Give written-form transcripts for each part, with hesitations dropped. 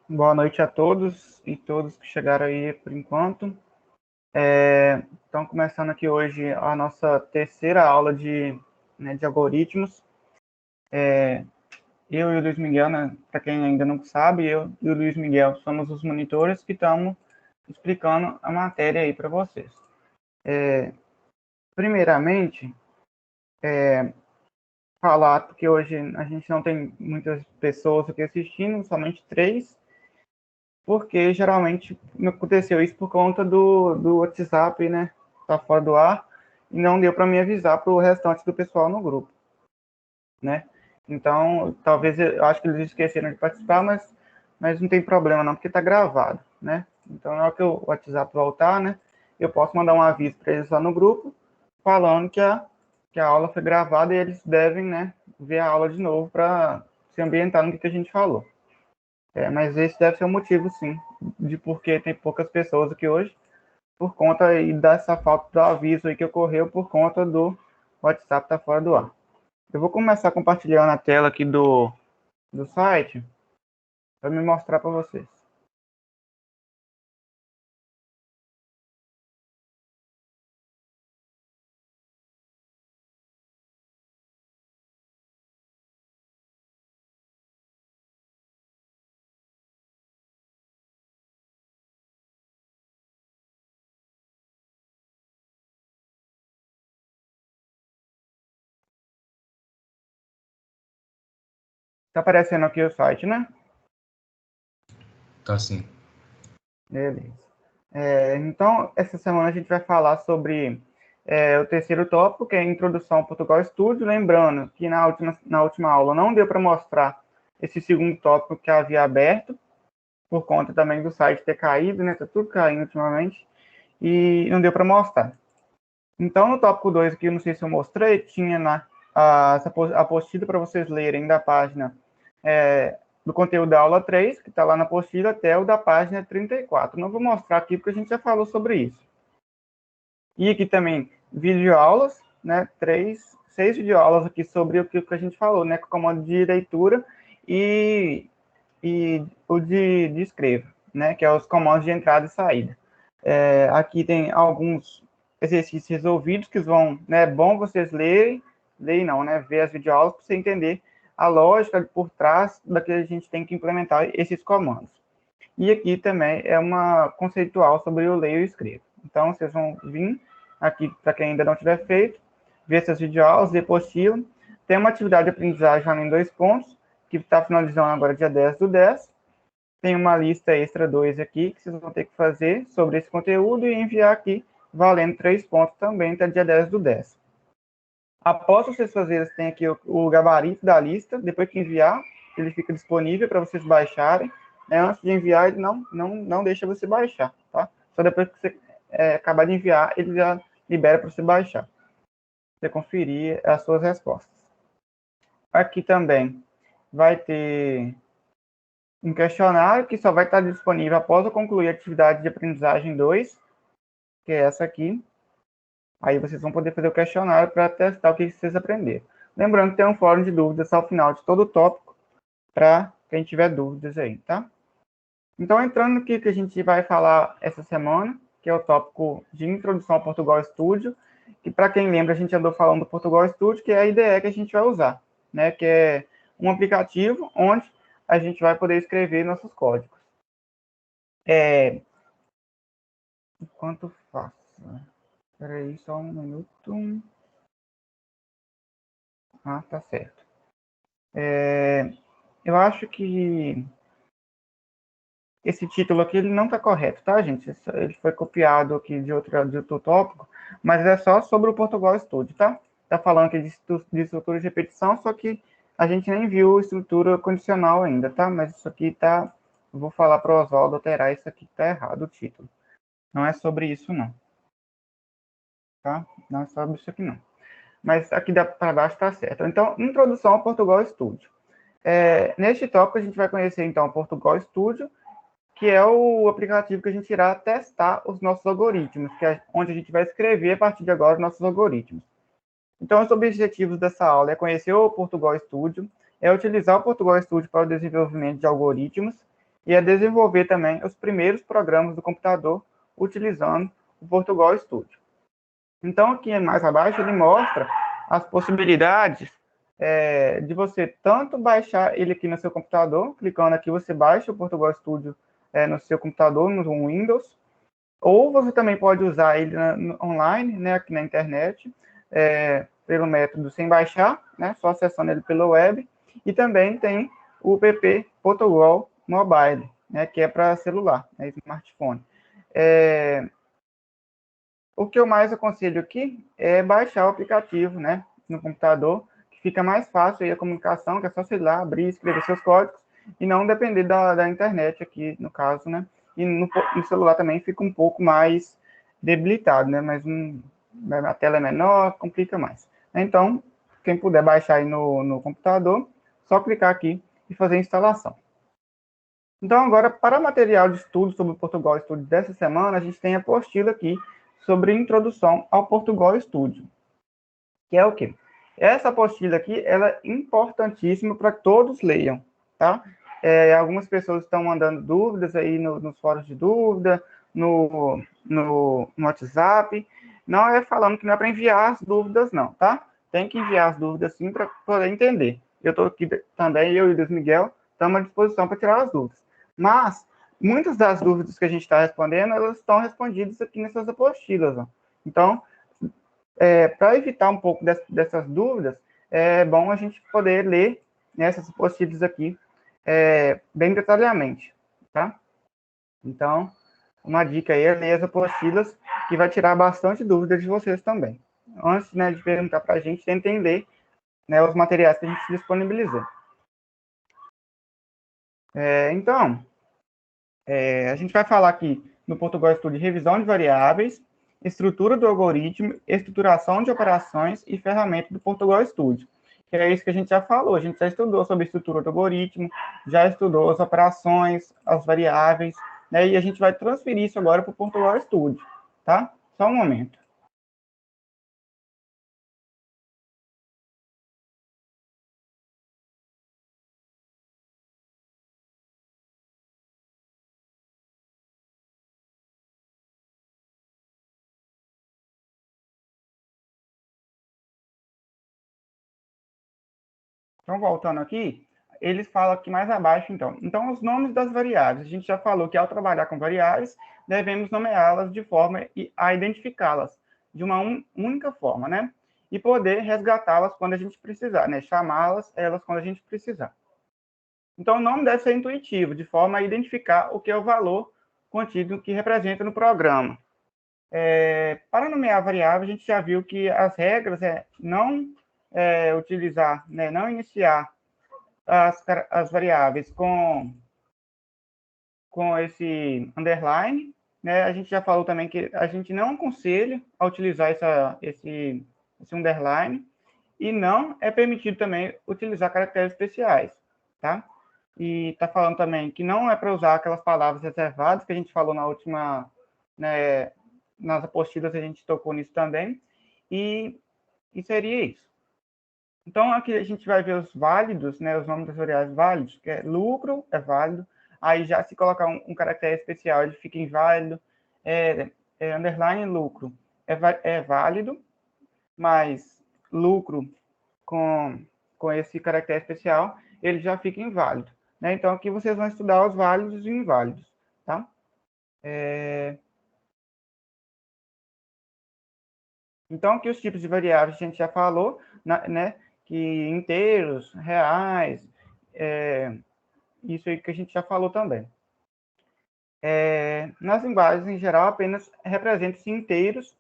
Boa noite a todos e todos que chegaram aí por enquanto. Então, começando aqui hoje a nossa terceira aula de algoritmos. Eu e o Luiz Miguel, né, para quem ainda não sabe, eu e o Luiz Miguel somos os monitores que estamos explicando a matéria aí para vocês. Primeiramente, falar, porque hoje a gente não tem muitas pessoas aqui assistindo, somente 3, porque geralmente aconteceu isso por conta do WhatsApp, né? Tá fora do ar, e não deu para me avisar para o restante do pessoal no grupo, né? Então, talvez, eu acho que eles esqueceram de participar, mas não tem problema não, porque está gravado, né? Então, na hora que o WhatsApp voltar, né, eu posso mandar um aviso para eles lá no grupo, falando que a aula foi gravada e eles devem, né, ver a aula de novo para se ambientar no que a gente falou. Mas esse deve ser o motivo, sim, de porque tem poucas pessoas aqui hoje, por conta aí dessa falta do aviso aí que ocorreu por conta do WhatsApp estar fora do ar. Eu vou começar compartilhando a tela aqui do site para me mostrar para vocês. Está aparecendo aqui o site, né? Tá sim. Beleza. Então, essa semana a gente vai falar sobre o terceiro tópico, que é a Introdução ao Portugal Studio. Lembrando que na última aula não deu para mostrar esse segundo tópico que havia aberto, por conta também do site ter caído, né? Tá tudo caindo ultimamente, e não deu para mostrar. Então, no tópico 2 aqui, eu não sei se eu mostrei, tinha a apostila para vocês lerem da página do conteúdo da aula 3, que está lá na apostila, até o da página 34. Não vou mostrar aqui, porque a gente já falou sobre isso. E aqui também, videoaulas, né? 6 videoaulas aqui sobre o que a gente falou, né? Com o comando de leitura e o de escreva, né? Que é os comandos de entrada e saída. Aqui tem alguns exercícios resolvidos que vão, né? É bom vocês lerem não, né? Ver as videoaulas para você entender a lógica por trás da que a gente tem que implementar esses comandos. E aqui também é uma conceitual sobre o leio e escrevo. Então, vocês vão vir aqui, para quem ainda não tiver feito, ver essas videoaulas, ver apostila. Tem uma atividade de aprendizagem lá em 2 pontos, que está finalizando agora dia 10/10. Tem uma lista extra 2 aqui, que vocês vão ter que fazer sobre esse conteúdo e enviar aqui, valendo 3 pontos também, até dia 10/10. Após vocês fazerem, tem aqui o gabarito da lista. Depois que enviar, ele fica disponível para vocês baixarem. Antes de enviar, ele não deixa você baixar, tá? Só depois que você acabar de enviar, ele já libera para você baixar. Você conferir as suas respostas. Aqui também vai ter um questionário que só vai estar disponível após eu concluir a atividade de aprendizagem 2, que é essa aqui. Aí vocês vão poder fazer o questionário para testar o que vocês aprenderam. Lembrando que tem um fórum de dúvidas ao final de todo o tópico, para quem tiver dúvidas aí, tá? Então, entrando no que a gente vai falar essa semana, que é o tópico de Introdução ao Portugal Studio, que, para quem lembra, a gente andou falando do Portugal Studio, que é a IDE que a gente vai usar, né? Que é um aplicativo onde a gente vai poder escrever nossos códigos. Enquanto faço... Espera aí, só um minuto. Ah, tá certo. Eu acho que esse título aqui ele não está correto, tá, gente? Ele foi copiado aqui de outro tópico, mas é só sobre o Portugal Studio, tá? Tá falando aqui de estrutura de repetição, só que a gente nem viu estrutura condicional ainda, tá? Mas isso aqui tá... Eu vou falar para o Oswaldo alterar isso aqui que tá errado, o título. Não é sobre isso, não. Tá? Não é sobre isso aqui, não. Mas aqui para baixo tá certo. Então, introdução ao Portugal Studio. Neste tópico, a gente vai conhecer, então, o Portugal Studio, que é o aplicativo que a gente irá testar os nossos algoritmos, que é onde a gente vai escrever, a partir de agora, os nossos algoritmos. Então, os objetivos dessa aula é conhecer o Portugal Studio, é utilizar o Portugal Studio para o desenvolvimento de algoritmos, e a desenvolver também os primeiros programas do computador utilizando o Portugal Studio. Então, aqui mais abaixo, ele mostra as possibilidades de você tanto baixar ele aqui no seu computador, clicando aqui você baixa o Portugal Studio no seu computador, no Windows, ou você também pode usar ele online, né, aqui na internet, pelo método sem baixar, né, só acessando ele pela web, e também tem o PP Portugal Mobile, né, que é para celular, né, smartphone. O que eu mais aconselho aqui é baixar o aplicativo, né, no computador, que fica mais fácil aí a comunicação, que é só, sei lá, abrir, escrever seus códigos, e não depender da internet aqui, no caso, né, e no celular também fica um pouco mais debilitado, né, mas a tela é menor, complica mais. Então, quem puder baixar aí no computador, só clicar aqui e fazer a instalação. Então, agora, para material de estudo sobre o Portugal Studio dessa semana, a gente tem a apostila aqui sobre introdução ao Portugal Studio, que é o quê? Essa apostila aqui, ela é importantíssima para que todos leiam, tá? Algumas pessoas estão mandando dúvidas aí nos fóruns de dúvida, no WhatsApp. Não é falando que não é para enviar as dúvidas, não, tá? Tem que enviar as dúvidas sim para poder entender. Eu estou aqui também, eu e o Luiz Miguel, estamos à disposição para tirar as dúvidas. Mas muitas das dúvidas que a gente está respondendo, elas estão respondidas aqui nessas apostilas. Ó. Então, para evitar um pouco dessas dúvidas, é bom a gente poder ler essas apostilas aqui bem detalhadamente, tá? Então, uma dica aí é ler as apostilas, que vai tirar bastante dúvidas de vocês também. Antes, né, de perguntar para a gente, tentem ler, né, os materiais que a gente disponibilizou. Então, a gente vai falar aqui no Portugal Studio revisão de variáveis, estrutura do algoritmo, estruturação de operações e ferramenta do Portugal Studio. Que é isso que a gente já falou, a gente já estudou sobre a estrutura do algoritmo, já estudou as operações, as variáveis, né, e a gente vai transferir isso agora para o Portugal Studio, tá? Só um momento. Então, voltando aqui, eles falam aqui mais abaixo, então. Então, os nomes das variáveis. A gente já falou que, ao trabalhar com variáveis, devemos nomeá-las de forma a identificá-las de uma única forma, né? E poder resgatá-las quando a gente precisar, né? Chamá-las, elas, quando a gente precisar. Então, o nome deve ser intuitivo, de forma a identificar o que é o valor contido que representa no programa. Para nomear variável, a gente já viu que as regras não utilizar, né, não iniciar as variáveis com esse underline, né? A gente já falou também que a gente não aconselha a utilizar esse underline e não é permitido também utilizar caracteres especiais, tá? E está falando também que não é para usar aquelas palavras reservadas que a gente falou na última, né, nas apostilas a gente tocou nisso também, e seria isso. Então, aqui a gente vai ver os válidos, né, os nomes das variáveis válidos, que é lucro, é válido, aí já se colocar um caractere especial, ele fica inválido, underline lucro é válido, mas lucro com esse caractere especial, ele já fica inválido. Né? Então, aqui vocês vão estudar os válidos e inválidos, tá? Então, aqui os tipos de variáveis a gente já falou, né? Que inteiros, reais, isso aí que a gente já falou também. Nas linguagens, em geral, apenas representam-se inteiros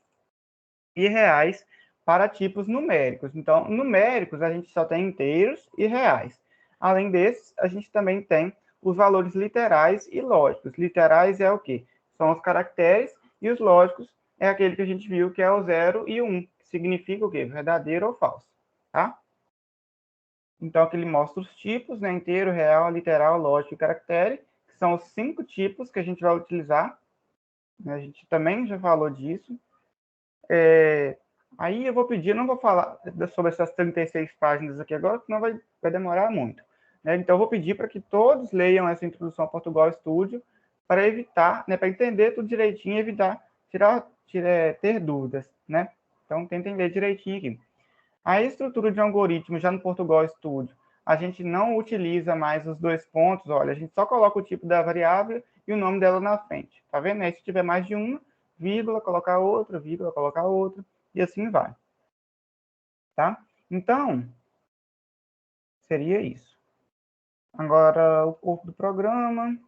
e reais para tipos numéricos. Então, numéricos, a gente só tem inteiros e reais. Além desses, a gente também tem os valores literais e lógicos. Literais é o quê? São os caracteres, e os lógicos é aquele que a gente viu que é o 0 e o 1, que significa o quê? Verdadeiro ou falso, tá? Então, aqui ele mostra os tipos, né? Inteiro, real, literal, lógico e caractere, que são os 5 tipos que a gente vai utilizar. A gente também já falou disso. Aí eu vou pedir, não vou falar sobre essas 36 páginas aqui agora, senão vai demorar muito. né? Então, eu vou pedir para que todos leiam essa introdução ao Portugal Studio para evitar, né, para entender tudo direitinho e evitar ter dúvidas, né? Então, tentem ler direitinho aqui. A estrutura de um algoritmo já no Portugal Studio, a gente não utiliza mais os dois pontos, olha, a gente só coloca o tipo da variável e o nome dela na frente, tá vendo? Aí, se tiver mais de uma, vírgula, colocar outra, vírgula, colocar outra, e assim vai, tá? Então, seria isso. Agora, o corpo do programa,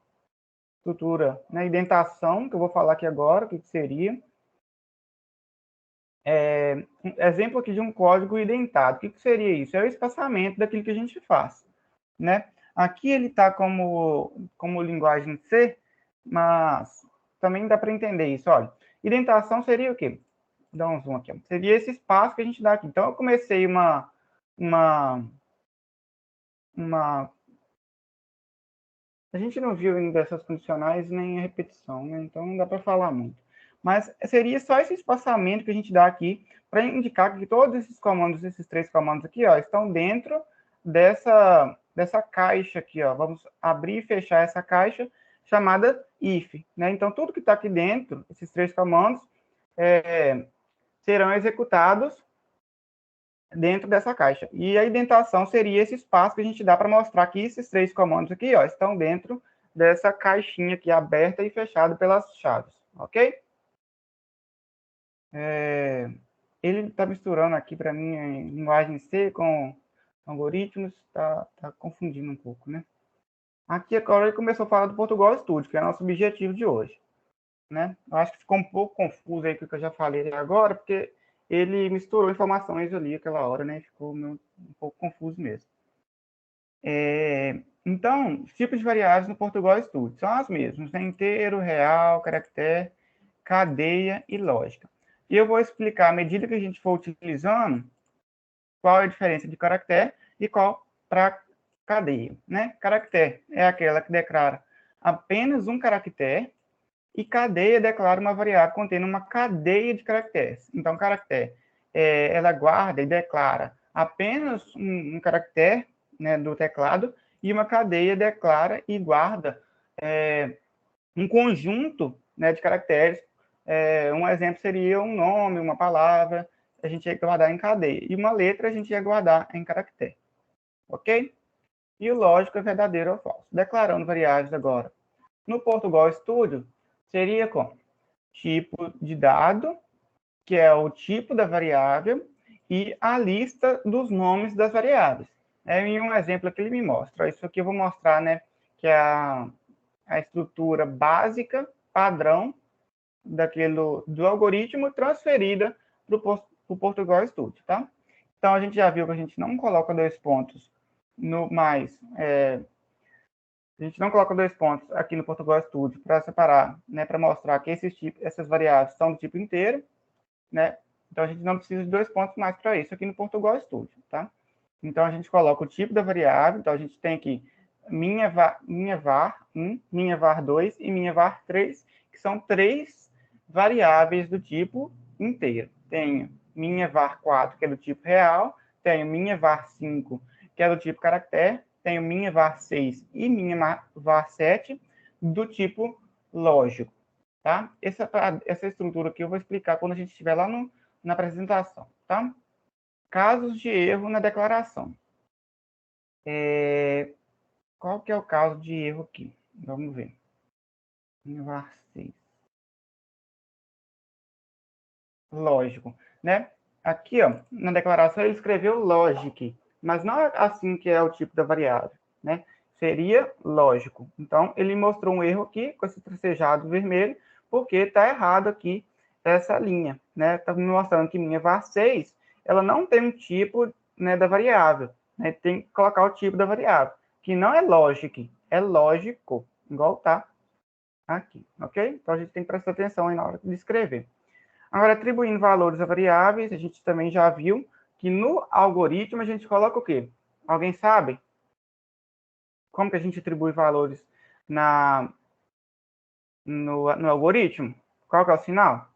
estrutura, né, indentação, que eu vou falar aqui agora, o que seria. Um exemplo aqui de um código indentado. O que seria isso? É o espaçamento daquilo que a gente faz, né? Aqui ele está como linguagem C, mas também dá para entender isso. Olha, indentação seria o quê? Vou dar um zoom aqui. Ó. Seria esse espaço que a gente dá aqui. Então, eu comecei uma a gente não viu ainda essas condicionais nem a repetição, né? Então não dá para falar muito. Mas seria só esse espaçamento que a gente dá aqui para indicar que todos esses comandos, esses três comandos aqui, ó, estão dentro dessa caixa aqui, ó. Vamos abrir e fechar essa caixa chamada if, né? Então tudo que está aqui dentro, esses três comandos, serão executados dentro dessa caixa. E a indentação seria esse espaço que a gente dá para mostrar que esses três comandos aqui, ó, estão dentro dessa caixinha aqui aberta e fechada pelas chaves, ok? Ele está misturando aqui para mim em linguagem C com algoritmos, está confundindo um pouco, né? Aqui agora ele começou a falar do Portugal Studio, que é nosso objetivo de hoje, né? Eu acho que ficou um pouco confuso aí com o que eu já falei agora, porque ele misturou informações ali aquela hora, né? Ficou um pouco confuso mesmo. Então, os tipos de variáveis no Portugal Studio são as mesmas, né? Inteiro, real, caractere, cadeia e lógica. E eu vou explicar, à medida que a gente for utilizando, qual é a diferença de caractere e qual para cadeia, né? Caractere é aquela que declara apenas um caractere e cadeia declara uma variável contendo uma cadeia de caracteres. Então, caractere, ela guarda e declara apenas um caractere, né, do teclado, e uma cadeia declara e guarda um conjunto, né, de caracteres. Um exemplo seria um nome, uma palavra, a gente ia guardar em cadeia. E uma letra a gente ia guardar em caractere. Ok? E o lógico é verdadeiro ou falso. Declarando variáveis agora. No Portugal Studio, seria como? Tipo de dado, que é o tipo da variável, e a lista dos nomes das variáveis. Em um exemplo aqui ele me mostra. Isso aqui eu vou mostrar, né, que é a estrutura básica, padrão, do algoritmo transferida para o Portugal Studio, tá? Então, a gente já viu que a gente não coloca dois pontos no mais... a gente não coloca dois pontos aqui no Portugal Studio para separar, né, para mostrar que essas variáveis são do tipo inteiro, né? Então, a gente não precisa de dois pontos mais para isso aqui no Portugal Studio, tá? Então, a gente coloca o tipo da variável. Então, a gente tem aqui minha var1, minha var2 e minha var3, que são três variáveis do tipo inteiro. Tenho minha var4, que é do tipo real, tenho minha var5, que é do tipo caractere, tenho minha var6 e minha var7 do tipo lógico, tá? Essa estrutura aqui eu vou explicar quando a gente estiver lá na apresentação, tá? Casos de erro na declaração. Qual que é o caso de erro aqui? Vamos ver. Var 6. Lógico, né? Aqui, ó, na declaração ele escreveu logic, mas não é assim que é o tipo da variável, né? Seria lógico. Então, ele mostrou um erro aqui com esse tracejado vermelho, porque está errado aqui essa linha, né? Está me mostrando que minha var 6, ela não tem um tipo, né, da variável, né? Tem que colocar o tipo da variável, que não é logic, é lógico, igual tá aqui, ok? Então, a gente tem que prestar atenção aí na hora de escrever. Agora, atribuindo valores a variáveis, a gente também já viu que no algoritmo a gente coloca o quê? Alguém sabe? Como que a gente atribui valores no algoritmo? Qual que é o sinal?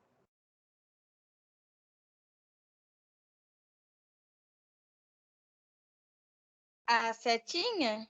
A setinha?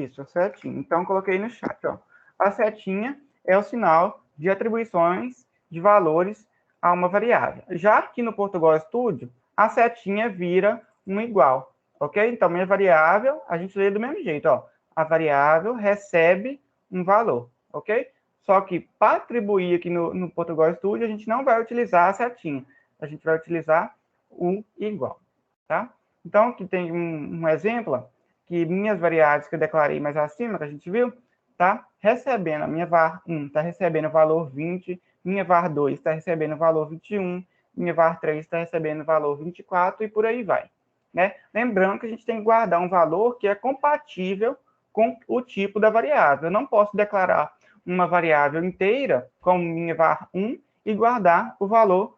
Isso, a setinha. Então, coloquei no chat, ó. A setinha é o sinal de atribuições de valores a uma variável. Já que no Portugal Studio, a setinha vira um igual, ok? Então, minha variável, a gente lê do mesmo jeito, ó. A variável recebe um valor, ok? Só que para atribuir aqui no Portugal Studio, a gente não vai utilizar a setinha. A gente vai utilizar o igual, tá? Então, aqui tem um exemplo, ó, que minhas variáveis que eu declarei mais acima, que a gente viu, tá recebendo, a minha var1 está recebendo o valor 20, minha var2 está recebendo o valor 21, minha var3 está recebendo o valor 24 e por aí vai, né? Lembrando que a gente tem que guardar um valor que é compatível com o tipo da variável. Eu não posso declarar uma variável inteira como minha var1 e guardar o valor,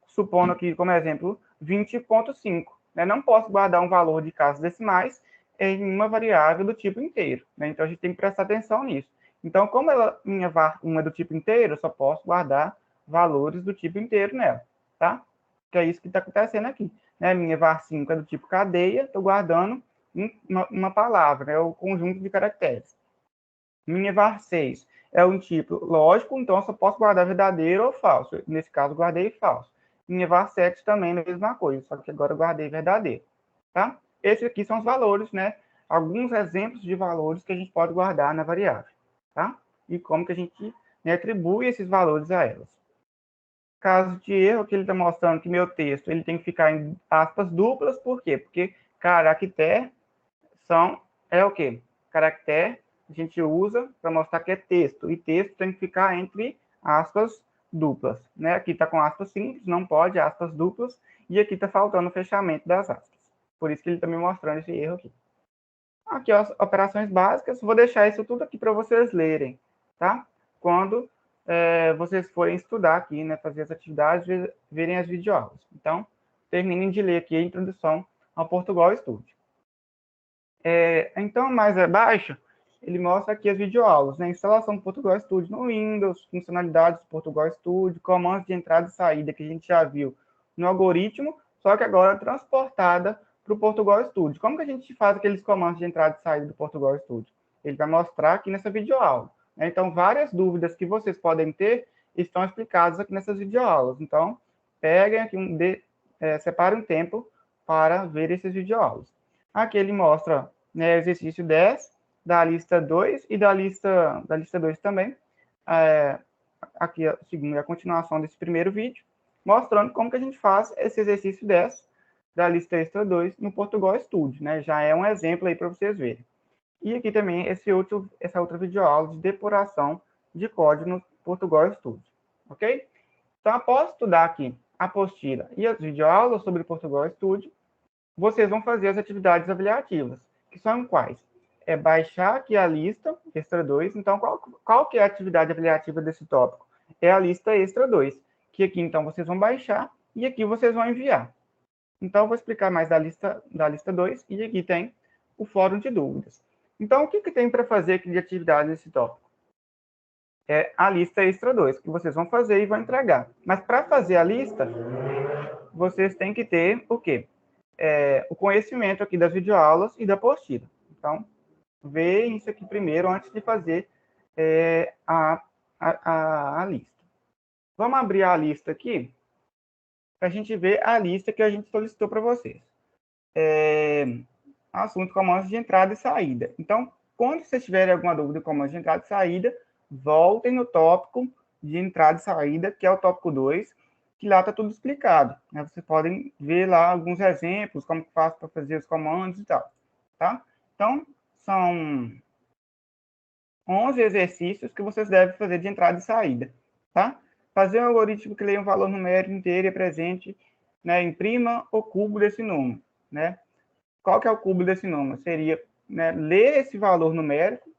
supondo aqui como exemplo, 20,5. Né? Não posso guardar um valor de casas decimais em uma variável do tipo inteiro. Né? Então, a gente tem que prestar atenção nisso. Então, como minha var1 é do tipo inteiro, eu só posso guardar valores do tipo inteiro nela. Tá? Que é isso que está acontecendo aqui. Né? Minha var5 é do tipo cadeia, estou guardando uma palavra, né? O conjunto de caracteres. Minha var6 é um tipo lógico, então eu só posso guardar verdadeiro ou falso. Nesse caso, guardei falso. Minha var7 também é a mesma coisa, só que agora eu guardei verdadeiro. Tá? Esses aqui são os valores, né? Alguns exemplos de valores que a gente pode guardar na variável. Tá? E como que a gente, né, atribui esses valores a elas. Caso de erro, que ele está mostrando que meu texto ele tem que ficar em aspas duplas, por quê? Porque caractere é o quê? Caractere a gente usa para mostrar que é texto, e texto tem que ficar entre aspas duplas, né? Aqui está com aspas simples, não pode aspas duplas, e aqui está faltando o fechamento das aspas. Por isso que ele está me mostrando esse erro aqui. Aqui, ó, as operações básicas, vou deixar isso tudo aqui para vocês lerem, tá? Quando vocês forem estudar aqui, né, fazer as atividades, verem as videoaulas. Então, terminem de ler aqui a introdução ao Portugal Studio. Então, mais abaixo, ele mostra aqui as videoaulas, né? Instalação do Portugal Studio no Windows, funcionalidades do Portugal Studio, comandos de entrada e saída que a gente já viu no algoritmo, só que agora transportada para o Portugal Studio. Como que a gente faz aqueles comandos de entrada e saída do Portugal Studio? Ele vai mostrar aqui nessa videoaula. Né? Então, várias dúvidas que vocês podem ter estão explicadas aqui nessas videoaulas. Então, peguem aqui separem um tempo para ver essas videoaulas. Aqui ele mostra, né, exercício 10 da lista 2 e da lista 2 também. Aqui a segunda é a continuação desse primeiro vídeo, mostrando como que a gente faz esse exercício 10 da lista extra 2 no Portugal Studio, né? Já é um exemplo aí para vocês verem. E aqui também essa outra videoaula de depuração de código no Portugal Studio, ok? Então, após estudar aqui a apostila e as videoaulas sobre o Portugal Studio, vocês vão fazer as atividades avaliativas, que são quais? É baixar aqui a lista extra 2. Então, qual que é a atividade avaliativa desse tópico? É a lista extra 2, que aqui, então, vocês vão baixar e aqui vocês vão enviar. Então, eu vou explicar mais da lista 2 e aqui tem o fórum de dúvidas. Então, o que tem para fazer aqui de atividade nesse tópico? É a lista extra 2, que vocês vão fazer e vão entregar. Mas para fazer a lista, vocês têm que ter o quê? O conhecimento aqui das videoaulas e da apostila. Então, veem isso aqui primeiro antes de fazer a lista. Vamos abrir a lista aqui para a gente ver a lista que a gente solicitou para vocês. Assunto comandos de entrada e saída. Então, quando vocês tiverem alguma dúvida com comandos de entrada e saída, voltem no tópico de entrada e saída, que é o tópico 2, que lá está tudo explicado. Né? Vocês podem ver lá alguns exemplos, como que faço para fazer os comandos e tal. Tá? Então, são 11 exercícios que vocês devem fazer de entrada e saída. Tá? Fazer um algoritmo que leia um valor numérico inteiro e presente, né, imprima o cubo desse número. Né? Qual que é o cubo desse número? Seria, né, ler esse valor numérico,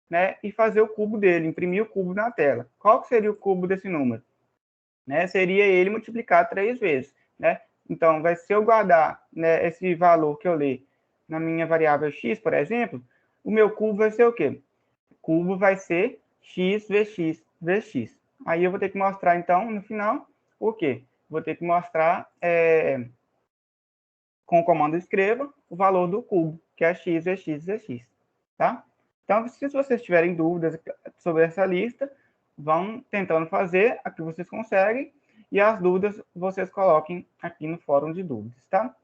né, e fazer o cubo dele, imprimir o cubo na tela. Qual que seria o cubo desse número? Né, seria ele multiplicar 3 vezes. Né? Então, se eu guardar, né, esse valor que eu ler na minha variável x, por exemplo, o meu cubo vai ser o quê? O cubo vai ser x vezes x vezes x. Aí eu vou ter que mostrar, então, no final, o quê? Vou ter que mostrar, com o comando escreva, o valor do cubo, que é x vezes x vezes x. Tá? Então, se vocês tiverem dúvidas sobre essa lista, vão tentando fazer a que vocês conseguem, e as dúvidas vocês coloquem aqui no fórum de dúvidas, tá?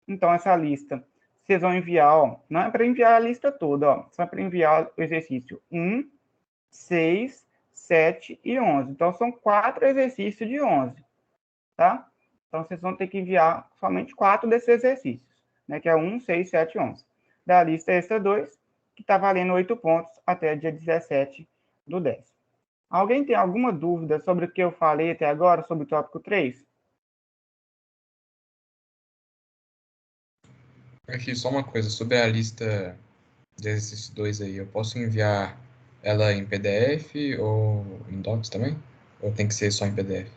Então, essa lista, vocês vão enviar, ó, não é para enviar a lista toda, ó, só para enviar o exercício 1, 6, 7 e 11. Então, são 4 exercícios de 11, tá? Então, vocês vão ter que enviar somente 4 desses exercícios, né, que é 1, 6, 7 e 11. Da lista extra 2, que está valendo 8 pontos até dia 17/10. Alguém tem alguma dúvida sobre o que eu falei até agora, sobre o tópico 3? Aqui, só uma coisa, sobre a lista de exercício 2 aí, eu posso enviar ela em PDF ou em Docs também? Ou tem que ser só em PDF?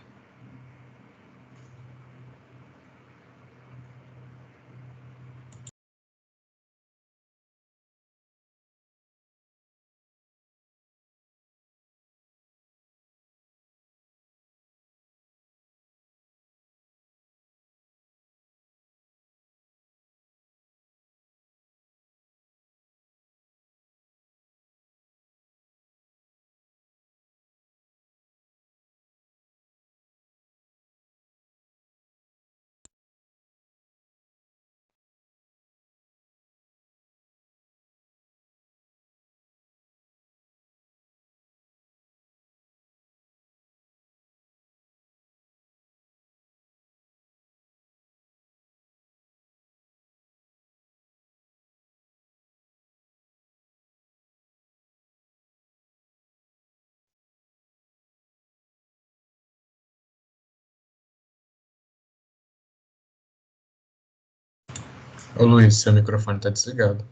Ô Luiz, seu microfone está desligado.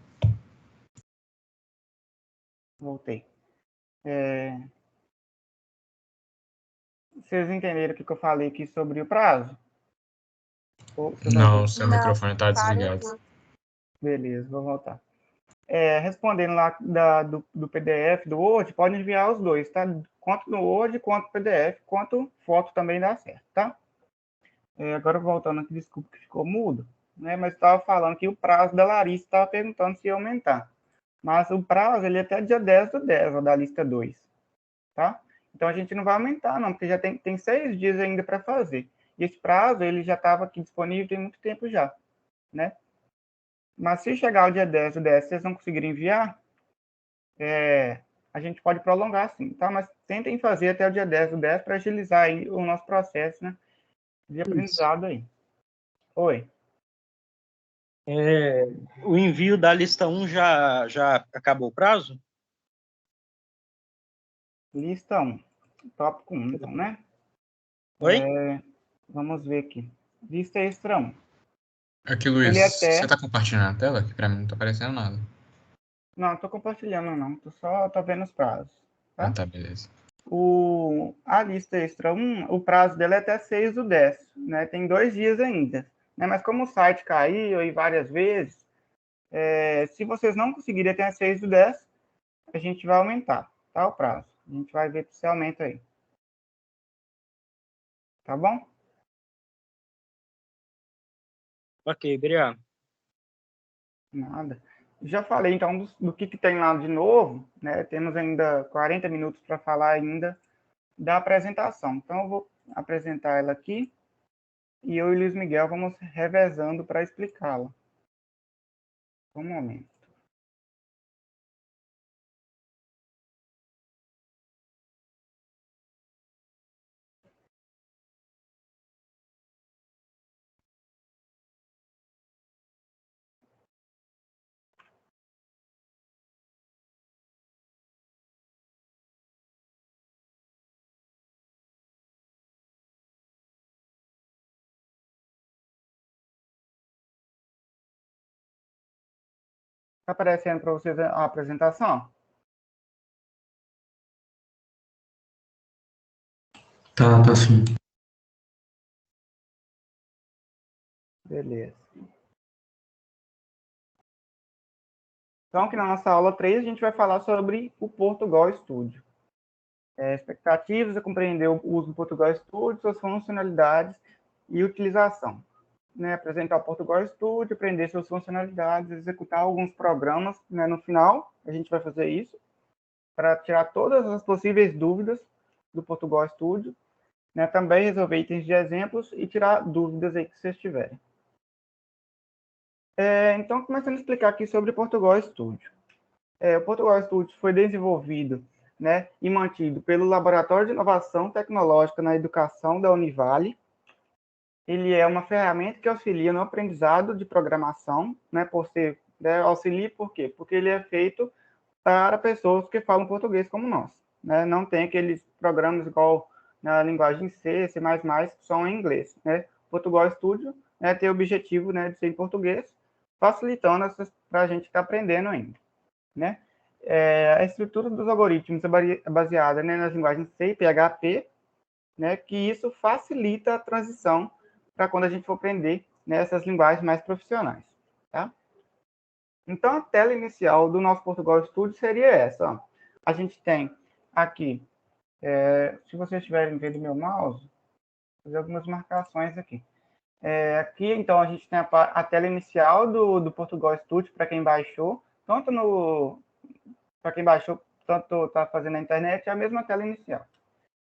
Voltei. Vocês entenderam o que eu falei aqui sobre o prazo? Não, seu microfone está desligado. Beleza, vou voltar. Respondendo lá do PDF, do Word, pode enviar os dois, tá? Quanto no Word, quanto PDF, quanto foto também dá certo, tá? Agora voltando aqui, desculpa que ficou mudo, né? Mas estava falando que o prazo da Larissa estava perguntando se ia aumentar. Mas o prazo, ele é até dia 10/10, ó, da lista 2, tá? Então, a gente não vai aumentar, não, porque já tem 6 dias ainda para fazer. E esse prazo, ele já estava aqui disponível tem muito tempo já, né? Mas se chegar o dia 10/10, vocês não conseguirem enviar, a gente pode prolongar sim, tá? Mas tentem fazer até o dia 10/10 para agilizar aí o nosso processo, né, de aprendizado aí. Oi. O envio da lista 1 já acabou o prazo? Lista 1, tópico 1, então, né? Oi? Vamos ver aqui. Lista extra 1. Aqui, Luiz, você está compartilhando a tela? Que para mim não está aparecendo nada. Não, estou compartilhando não, tô vendo os prazos. Tá? Ah, tá, beleza. A lista extra 1, o prazo dela é até 6/10, né? Tem 2 dias ainda. Né? Mas como o site caiu aí várias vezes, se vocês não conseguirem até 6/10, a gente vai aumentar, tá? O prazo. A gente vai ver se aumenta aí. Tá bom? Ok, obrigado. Nada. Já falei, então, do que tem lá de novo, né? Temos ainda 40 minutos para falar ainda da apresentação. Então, eu vou apresentar ela aqui e eu e o Luiz Miguel vamos revezando para explicá-la. Um momento. Está aparecendo para vocês a apresentação? Tá sim. Beleza. Então, aqui na nossa aula 3, a gente vai falar sobre o Portugal Studio. Expectativas é compreender o uso do Portugal Studio, suas funcionalidades e utilização. Né? Apresentar o Portugal Studio, aprender suas funcionalidades, executar alguns programas, né, no final, a gente vai fazer isso para tirar todas as possíveis dúvidas do Portugal Studio, né? Também resolver itens de exemplos e tirar dúvidas aí que vocês tiverem. Então, começando a explicar aqui sobre o Portugal Studio. O Portugal Studio foi desenvolvido, né, e mantido pelo Laboratório de Inovação Tecnológica na Educação da Univale. Ele é uma ferramenta que auxilia no aprendizado de programação, né, auxilia por quê? Porque ele é feito para pessoas que falam português como nós, né? Não tem aqueles programas igual na linguagem C, C++, que são em inglês, né? Portugal Studio, né, tem o objetivo, né, de ser em português, facilitando para a gente que está aprendendo ainda, né? A estrutura dos algoritmos é baseada, né, nas linguagens C e PHP, né, que isso facilita a transição para quando a gente for aprender, né, essas linguagens mais profissionais, tá? Então, a tela inicial do nosso Portugal Studio seria essa. Ó. A gente tem aqui, se vocês estiverem vendo meu mouse, vou fazer algumas marcações aqui. Aqui, então, a gente tem a tela inicial do Portugal Studio para quem baixou, para quem baixou, tanto está fazendo na internet, é a mesma tela inicial,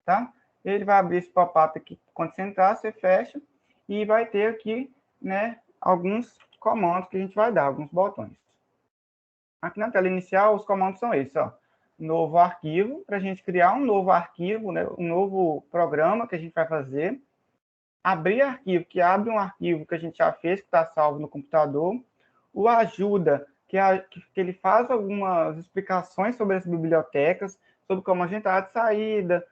tá? Ele vai abrir esse pop-up aqui, quando você entrar, você fecha, e vai ter aqui, né, alguns comandos que a gente vai dar, alguns botões. Aqui na tela inicial, os comandos são esses, ó. Novo arquivo, para a gente criar um novo arquivo, né, um novo programa que a gente vai fazer. Abrir arquivo, que abre um arquivo que a gente já fez, que está salvo no computador. O ajuda, que ele faz algumas explicações sobre as bibliotecas, sobre como a gente entrada de saída,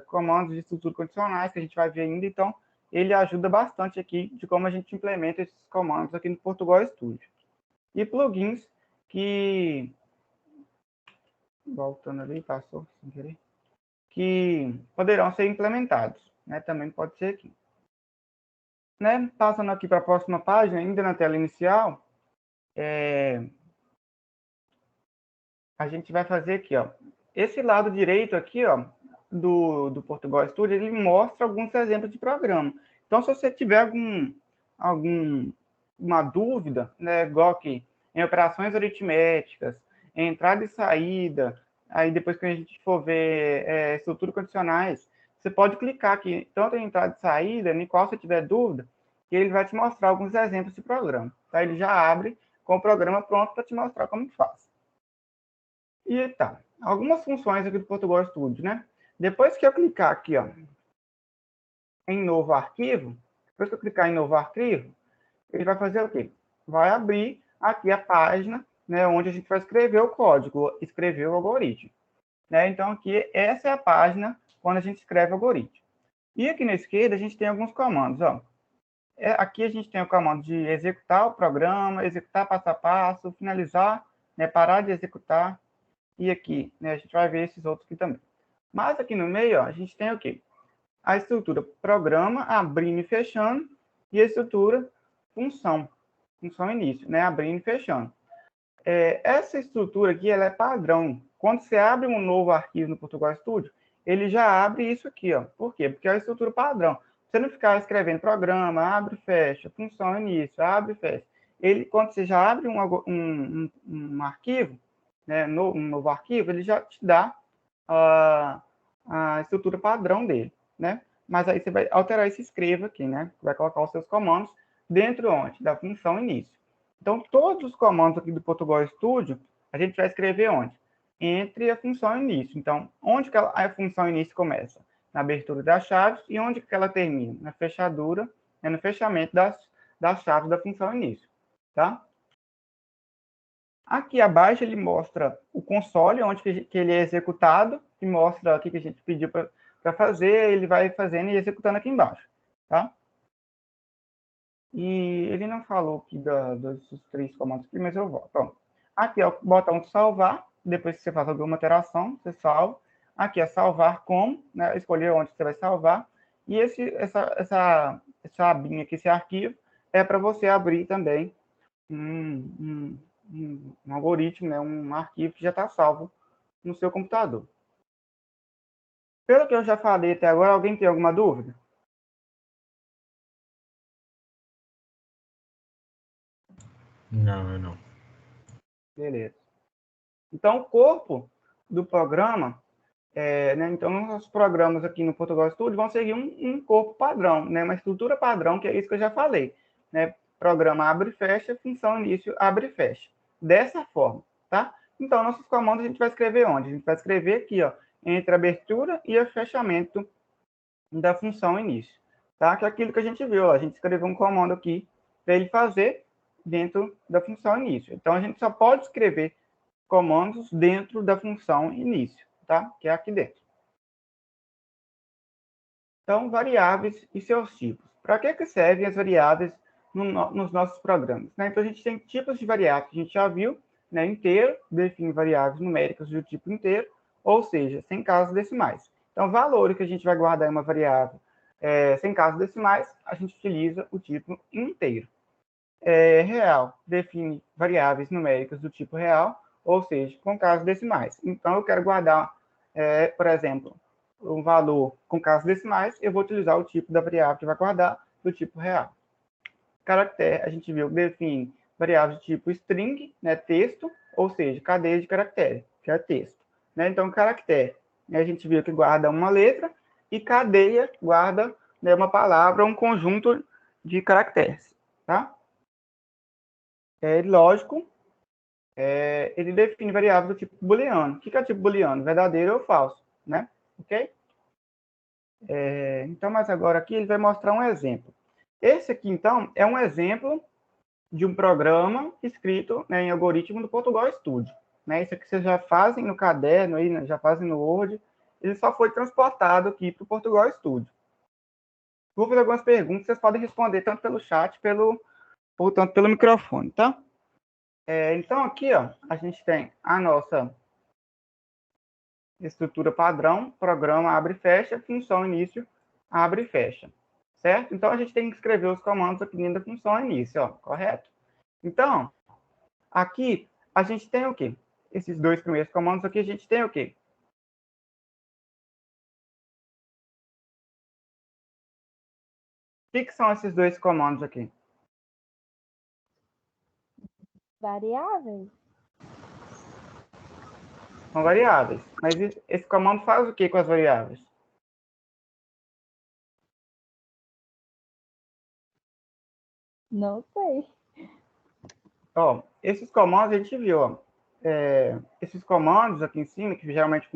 comandos de estrutura condicionais, que a gente vai ver ainda. Então, ele ajuda bastante aqui de como a gente implementa esses comandos aqui no Portugal Studio. E plugins que, voltando ali, passou sem querer, que poderão ser implementados, né? Também pode ser aqui. Né? Passando aqui para a próxima página, ainda na tela inicial, a gente vai fazer aqui, ó. Esse lado direito aqui, ó, do Portugal Studio, ele mostra alguns exemplos de programa. Então, se você tiver uma dúvida, né, igual aqui, em operações aritméticas, em entrada e saída, aí depois que a gente for ver estrutura condicionais, você pode clicar aqui, tanto em entrada e saída, em qual você tiver dúvida, que ele vai te mostrar alguns exemplos de programa. Tá? Ele já abre com o programa pronto para te mostrar como que faz. E tá, algumas funções aqui do Portugal Studio, né? Depois que eu clicar aqui, ó, em novo arquivo, depois que eu clicar em novo arquivo, ele vai fazer o quê? Vai abrir aqui a página, né, onde a gente vai escrever o código, escrever o algoritmo. Né? Então, aqui, essa é a página quando a gente escreve o algoritmo. E aqui na esquerda, a gente tem alguns comandos. Ó. Aqui a gente tem o comando de executar o programa, executar passo a passo, finalizar, né, parar de executar. E aqui, né, a gente vai ver esses outros aqui também. Mas aqui no meio, ó, a gente tem o quê? A estrutura programa, abrindo e fechando, e a estrutura função início, né, abrindo e fechando. Essa estrutura aqui, ela é padrão. Quando você abre um novo arquivo no Portugal Studio, ele já abre isso aqui, ó. Por quê? Porque é a estrutura padrão. Você não ficar escrevendo programa, abre, fecha, função, início, abre, fecha. Quando você já abre um arquivo, né, um novo arquivo, ele já te dá a estrutura padrão dele, né? Mas aí você vai alterar esse escreva aqui, né? Vai colocar os seus comandos dentro onde? Da função início. Então, todos os comandos aqui do Portugal Studio, a gente vai escrever onde? Entre a função início. Então, onde que a função início começa? Na abertura das chaves e onde que ela termina? Na fechadura, no fechamento das chaves da função início, tá? Aqui abaixo ele mostra o console, onde que ele é executado, e mostra o que a gente pediu para fazer, ele vai fazendo e executando aqui embaixo, tá? E ele não falou aqui dos três comandos aqui, mas eu volto. Então, aqui é o botão de salvar, depois que você faz alguma alteração, você salva. Aqui é salvar como, né? Escolher onde você vai salvar. E essa abinha aqui, esse arquivo, é para você abrir também um algoritmo, né? Um arquivo que já está salvo no seu computador. Pelo que eu já falei até agora, alguém tem alguma dúvida? Não, eu não. Beleza. Então, o corpo do programa, né, então, nossos programas aqui no Portugal Studio vão seguir um corpo padrão, né, uma estrutura padrão, que é isso que eu já falei, né, programa abre e fecha, função início abre e fecha, dessa forma, tá? Então, nossos comandos a gente vai escrever onde? A gente vai escrever aqui, ó, entre a abertura e o fechamento da função início, tá? Que é aquilo que a gente viu, ó, a gente escreveu um comando aqui para ele fazer dentro da função início. Então, a gente só pode escrever comandos dentro da função início, tá? Que é aqui dentro. Então, variáveis e seus tipos. Para que servem as variáveis nos nossos programas? Né? Então, a gente tem tipos de variáveis, a gente já viu, né? Inteiro, define variáveis numéricas do tipo inteiro, ou seja, sem casos decimais. Então, valores que a gente vai guardar em uma variável sem casos decimais, a gente utiliza o tipo inteiro. Real, define variáveis numéricas do tipo real, ou seja, com casos decimais. Então, eu quero guardar, por exemplo, um valor com casos decimais, eu vou utilizar o tipo da variável que vai guardar do tipo real. Caractere, a gente viu que define variáveis de tipo string, né, texto, ou seja, cadeia de caractere, que é texto. Né? Então, caractere, né, a gente viu que guarda uma letra, e cadeia guarda, né, uma palavra, um conjunto de caracteres. Tá? Lógico, ele define variáveis do tipo booleano. O que é o tipo booleano? Verdadeiro ou falso, né? Ok? Então, mas agora aqui ele vai mostrar um exemplo. Esse aqui, então, é um exemplo de um programa escrito, né, em algoritmo do Portugal Studio. Né? Isso aqui vocês já fazem no caderno, aí, né, já fazem no Word. Ele só foi transportado aqui para o Portugal Studio. Vou fazer algumas perguntas, vocês podem responder tanto pelo chat, ou tanto pelo microfone, tá? Então, aqui, ó, a gente tem a nossa estrutura padrão, programa abre e fecha, função início abre e fecha, certo? Então, a gente tem que escrever os comandos aqui dentro da função início, ó, correto? Então, aqui, a gente tem o quê? Esses dois primeiros comandos aqui, a gente tem o quê? O que são esses dois comandos aqui? Variáveis. São variáveis. Mas esse comando faz o que com as variáveis? Não sei. Ó, esses comandos a gente viu, ó. Esses comandos aqui em cima, que geralmente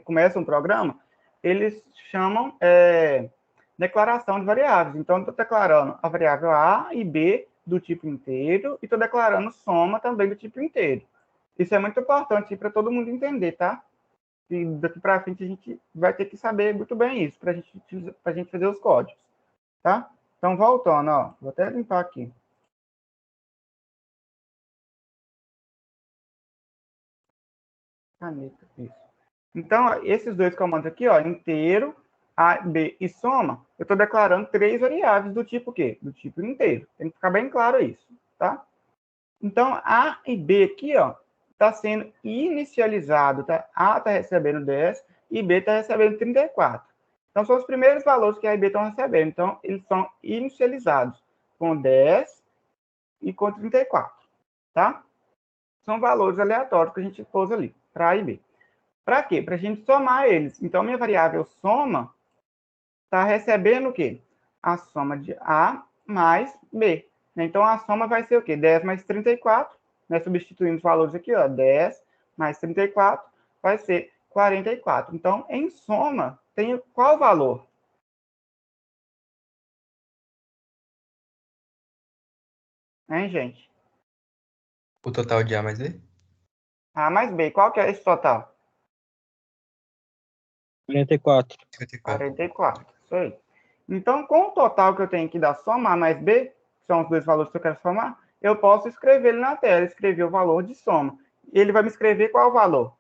começam um programa, eles chamam declaração de variáveis. Então, eu estou declarando a variável A e B do tipo inteiro e estou declarando soma também do tipo inteiro. Isso é muito importante para todo mundo entender, tá? E daqui para frente a gente vai ter que saber muito bem isso para a gente fazer os códigos, tá? Então, voltando, ó, vou até limpar aqui. Caneta, isso. Então, esses dois comandos aqui, ó, inteiro, A, B e soma, eu estou declarando três variáveis do tipo quê? Do tipo inteiro. Tem que ficar bem claro isso, tá? Então, A e B aqui, ó, está sendo inicializado, tá? A está recebendo 10 e B está recebendo 34. Então, são os primeiros valores que A e B estão recebendo. Então, eles são inicializados com 10 e com 34, tá? São valores aleatórios que a gente pôs ali, para A e B. Para quê? Para a gente somar eles. Então, minha variável soma está recebendo o quê? A soma de A mais B. Então, a soma vai ser o quê? 10 mais 34. Né? Substituindo os valores aqui, ó, 10 mais 34 vai ser 44. Então, em soma, tem qual valor? Hein, gente? O total de A mais B? A mais B. Qual que é esse total? 44. 54. 44. Isso aí. Então, com o total que eu tenho aqui da soma A mais B, que são os dois valores que eu quero somar, eu posso escrever ele na tela, escrever o valor de soma. E ele vai me escrever qual o valor?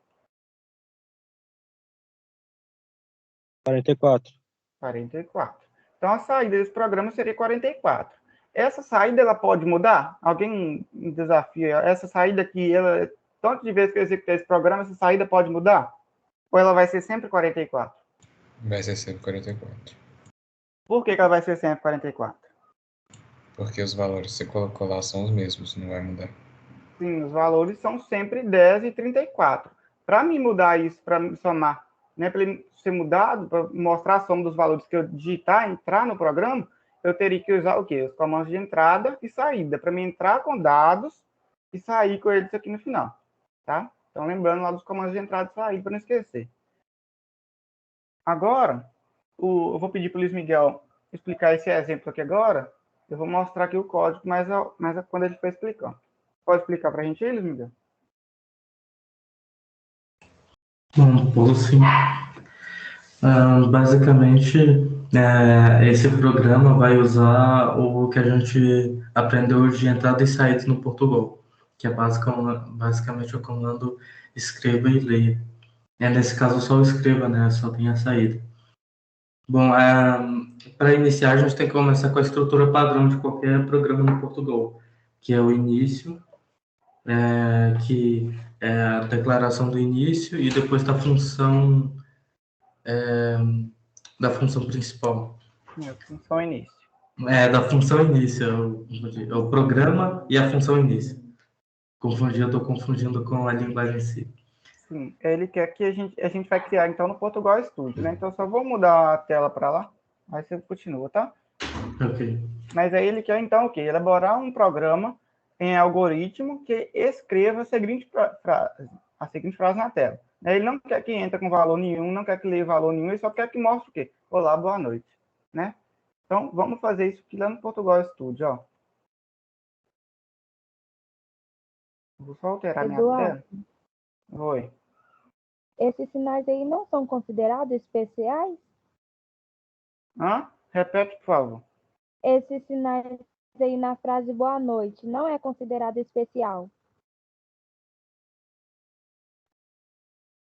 44. 44. Então, a saída desse programa seria 44. Essa saída, ela pode mudar? Alguém desafia? Essa saída aqui, ela, tanto de vezes que eu executar esse programa, essa saída pode mudar? Ou ela vai ser sempre 44? Vai ser sempre 44. Por que ela vai ser sempre 44? Porque os valores que você colocou lá são os mesmos, não vai mudar. Sim, os valores são sempre 10 e 34. Para me mudar isso, para me somar, né, para ele ser mudado, para mostrar a soma dos valores que eu digitar, entrar no programa, eu teria que usar o quê? Os comandos de entrada e saída, para me entrar com dados e sair com eles aqui no final, tá? Então, lembrando lá dos comandos de entrada e saída, para não esquecer. Agora, eu vou pedir para o Luiz Miguel explicar esse exemplo aqui agora. Eu vou mostrar aqui o código, mas quando ele for explicando. Pode explicar para a gente aí, Luiz Miguel? Bom, posso sim. Basicamente, esse programa vai usar o que a gente aprendeu de entrada e saída no Portugal, que é basicamente o comando escreva e leia. Nesse caso, só o escreva, né? Só tem a saída. Bom, para iniciar, a gente tem que começar com a estrutura padrão de qualquer programa no Portugal, que é o início, que é a declaração do início e depois da função principal. Função início. Da função início, é o programa e a função início. Estou confundindo com a linguagem em si. Sim, ele quer que a gente vai criar, então, no Portugal Studio, né? Então, só vou mudar a tela para lá, aí você continua, tá? Ok. Mas aí ele quer, então, o quê? Elaborar um programa em algoritmo que escreva a seguinte frase na tela. Ele não quer que entre com valor nenhum, não quer que leia valor nenhum, ele só quer que mostre o quê? Olá, boa noite, né? Então, vamos fazer isso aqui lá no Portugal Studio, ó. Vou só alterar minha Eduardo, tela. Oi. esses sinais aí não são considerados especiais? Repete, por favor. Esses sinais aí na frase boa noite não é considerado especial?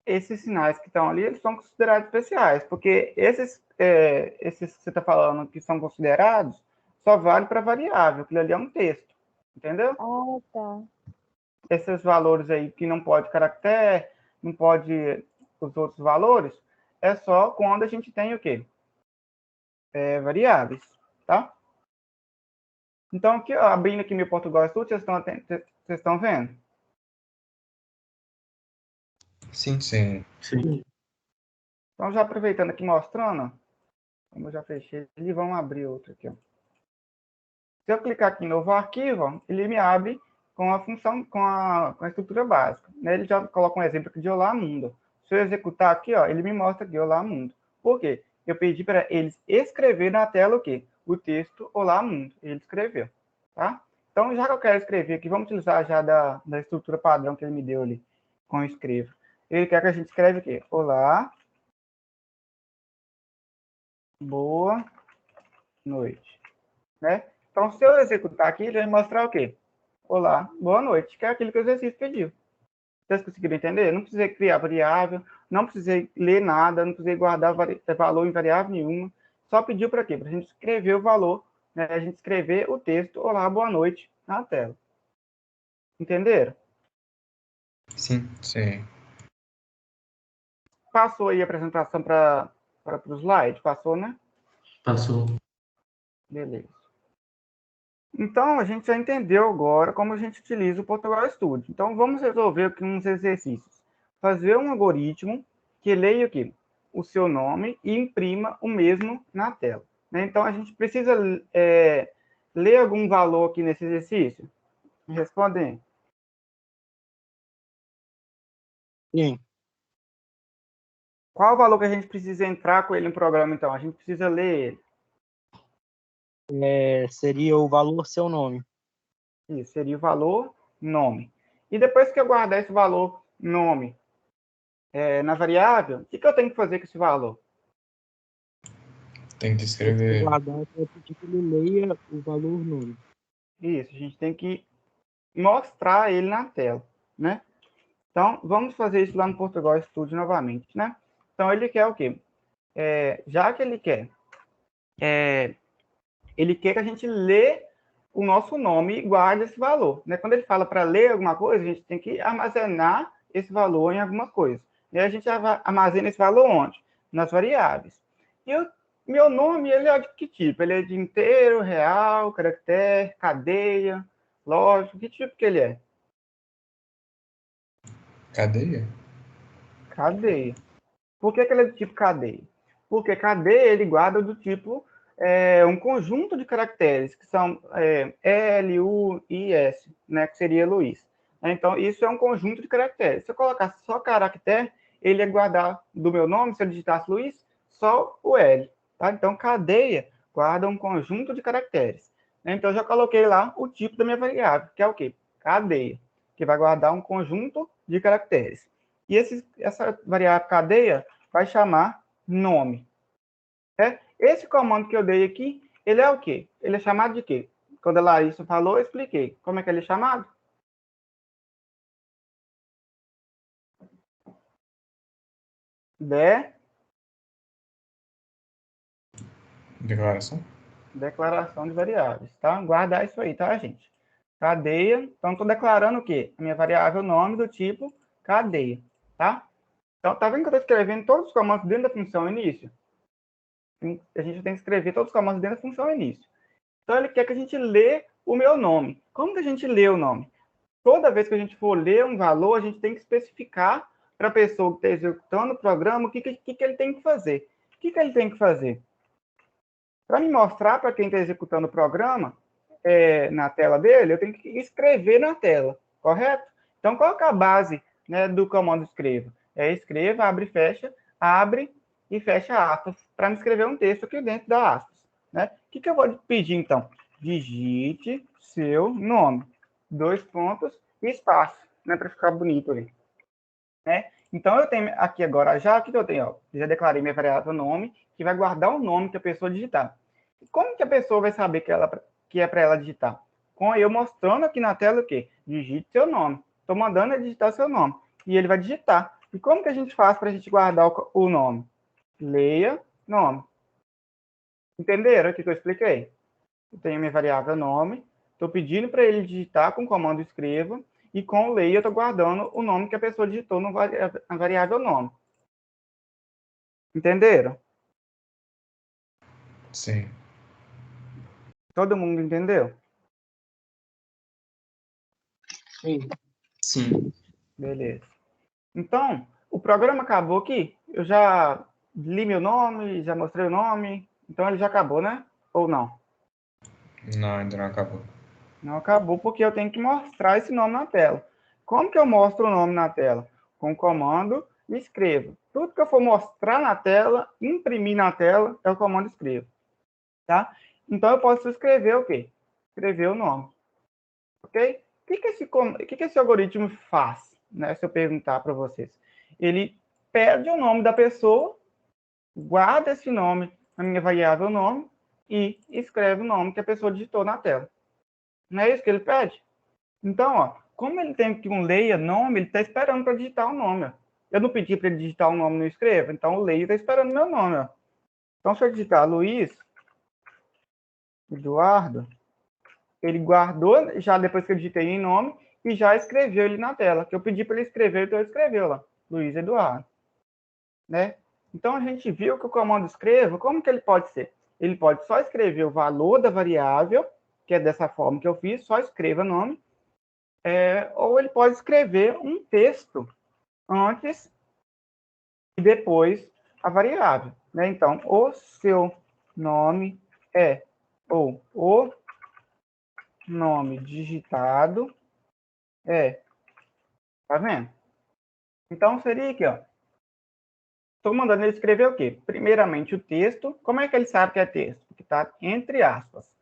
Esses sinais que estão ali, eles são considerados especiais, porque esses que você está falando que são considerados, só vale para variável, aquilo ali é um texto, entendeu? Ah, tá. Esses valores aí que não pode caractere, não pode os outros valores, é só quando a gente tem o quê? Variáveis, tá? Então, aqui, ó, abrindo aqui meu Portugal Studio, vocês estão vendo? Sim, sim. Sim. Então, já aproveitando aqui, mostrando, como eu já fechei ele, vamos abrir outro aqui, ó. Se eu clicar aqui em novo arquivo, ele me abre com a função, com a estrutura básica. Né? Ele já coloca um exemplo aqui de Olá Mundo. Se eu executar aqui, ó, ele me mostra aqui Olá Mundo. Por quê? Eu pedi para eles escrever na tela o quê? O texto Olá Mundo. Ele escreveu, tá? Então, já que eu quero escrever aqui, vamos utilizar já da estrutura padrão que ele me deu ali com o escreva. Ele quer que a gente escreva o quê? Olá, boa noite, né? Então, se eu executar aqui, ele vai mostrar o quê? Olá, boa noite, que é aquilo que o exercício pediu. Vocês conseguiram entender? Não precisei criar variável, não precisei ler nada, não precisei guardar valor em variável nenhuma. Só pediu para quê? Para a gente escrever o valor, né? A gente escrever o texto Olá, boa noite na tela. Entenderam? Sim, sim. Passou aí a apresentação para o slide? Passou, né? Passou. Beleza. Então, a gente já entendeu agora como a gente utiliza o Portugal Studio. Então, vamos resolver aqui uns exercícios. Fazer um algoritmo que leia aqui o seu nome e imprima o mesmo na tela. Né? Então, a gente precisa ler algum valor aqui nesse exercício? Me respondem. Sim. Qual o valor que a gente precisa entrar com ele no programa, então? A gente precisa ler ele. Seria o valor seu nome. Isso, seria o valor nome. E depois que eu guardar esse valor nome na variável, o que eu tenho que fazer com esse valor? Tem que escrever. Guardar para pedir que ele leia o valor nome. Isso, a gente tem que mostrar ele na tela, né? Então, vamos fazer isso lá no Portugal Studio novamente, né? Então, ele quer o quê? Já que ele quer que a gente lê o nosso nome e guarde esse valor, né? Quando ele fala para ler alguma coisa, a gente tem que armazenar esse valor em alguma coisa. E a gente armazena esse valor onde? Nas variáveis. E o meu nome, ele é de que tipo? Ele é de inteiro, real, caractere, cadeia, lógico? Que tipo que ele é? Cadeia? cadeia. Por que ele é do tipo cadeia? Porque cadeia ele guarda do tipo um conjunto de caracteres, que são L, U, I, S, né, que seria Luiz. Então, isso é um conjunto de caracteres. Se eu colocar só caractere, ele ia guardar do meu nome, se eu digitasse Luiz, só o L. Tá? Então, cadeia guarda um conjunto de caracteres. Então, eu já coloquei lá o tipo da minha variável, que é o quê? Cadeia, que vai guardar um conjunto de caracteres. E essa variável cadeia vai chamar nome. Esse comando que eu dei aqui, ele é o quê? Ele é chamado de quê? Quando a Larissa falou, eu expliquei. Como é que ele é chamado? Declaração? Declaração de variáveis, tá? Guardar isso aí, tá, gente? Cadeia. Então, estou declarando o quê? A minha variável nome do tipo cadeia, tá? Então, tá vendo que eu estou escrevendo todos os comandos dentro da função início? A gente tem que escrever todos os comandos dentro da função início. Então, ele quer que a gente lê o meu nome. Como que a gente lê o nome? Toda vez que a gente for ler um valor, a gente tem que especificar para a pessoa que está executando o programa o que ele tem que fazer. O que ele tem que fazer? Para me mostrar para quem está executando o programa, na tela dele, eu tenho que escrever na tela, correto? Então, qual é a base, né, do comando escreva? Escreva, abre e fecha aspas, para me escrever um texto aqui dentro da aspas. Né? O que eu vou pedir, então? Digite seu nome. 2 pontos e espaço, né, para ficar bonito ali. Né? Então, eu tenho aqui agora, o que eu tenho? Ó, já declarei minha variável nome, que vai guardar o nome que a pessoa digitar. Como que a pessoa vai saber que é para ela digitar? Com eu mostrando aqui na tela o quê? Digite seu nome. Estou mandando ele digitar seu nome. E ele vai digitar. E como que a gente faz para a gente guardar o nome? Leia nome. Entenderam o que eu expliquei? Eu tenho minha variável nome. Estou pedindo para ele digitar com o comando escreva. E com o leia eu estou guardando o nome que a pessoa digitou na variável nome. Entenderam? Sim. Todo mundo entendeu? Sim. Beleza. Então, o programa acabou aqui. Eu já li meu nome, já mostrei o nome. Então, ele já acabou, né? Ou não? Não, ainda não acabou. Não acabou porque eu tenho que mostrar esse nome na tela. Como que eu mostro o nome na tela? Com o comando escreva. Tudo que eu for mostrar na tela, imprimir na tela, é o comando escreva. Tá? Então, eu posso escrever o quê? Escrever o nome. Ok? O que esse algoritmo faz? Né, se eu perguntar para vocês. Ele pede o nome da pessoa, guarda esse nome na minha variável nome e escreve o nome que a pessoa digitou na tela. Não é isso que ele pede? Então, ó, como ele tem que um leia nome, ele está esperando para digitar o nome. Ó. Eu não pedi para ele digitar o nome no escreva, então o leia está esperando meu nome. Ó. Então, se eu digitar Luiz Eduardo, ele guardou já depois que eu digitei em nome e já escreveu ele na tela. Que eu pedi para ele escrever, então ele escreveu lá, Luiz Eduardo. Né? Então, a gente viu que o comando escreva, como que ele pode ser? Ele pode só escrever o valor da variável, que é dessa forma que eu fiz, só escreva nome, ou ele pode escrever um texto antes e depois a variável. Né? Então, o seu nome ou o nome digitado tá vendo? Então, seria aqui, ó. Estou mandando ele escrever o quê? Primeiramente, o texto. Como é que ele sabe que é texto? Porque está entre aspas.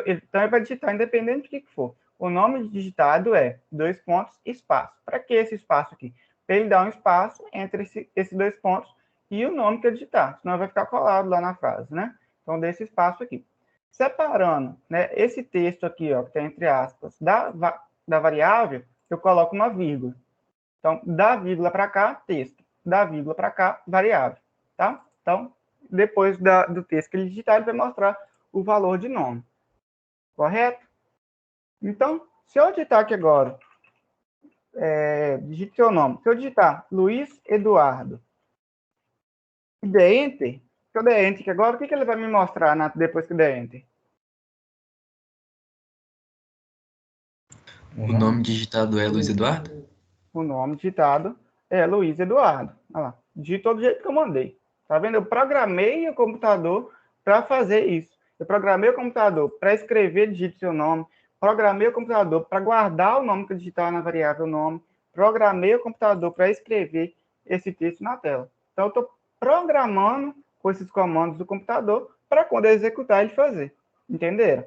Então, ele vai digitar independente do que for. O nome digitado é 2 pontos, espaço. Para que esse espaço aqui? Para ele dar um espaço entre esses 2 pontos e o nome que eu digitar. Senão vai ficar colado lá na frase, né? Então, desse espaço aqui. Separando, né, esse texto aqui, ó, que está entre aspas, da variável, eu coloco uma vírgula. Então, da vírgula para cá, texto. Da vírgula para cá, variável. Tá? Então, depois do texto que ele digitar, ele vai mostrar o valor de nome. Correto? Então, se eu digitar aqui agora, digite seu nome. Se eu digitar Luiz Eduardo e der Enter, se eu der Enter aqui agora, o que ele vai me mostrar depois que der Enter? O nome digitado é Luiz Eduardo? O nome digitado Luiz Eduardo. Olha lá, digito do jeito que eu mandei. Tá vendo? Eu programei o computador para fazer isso. Eu programei o computador para escrever, digite seu nome. Programei o computador para guardar o nome que eu digitar na variável nome. Programei o computador para escrever esse texto na tela. Então, eu estou programando com esses comandos do computador para quando eu executar ele fazer. Entenderam?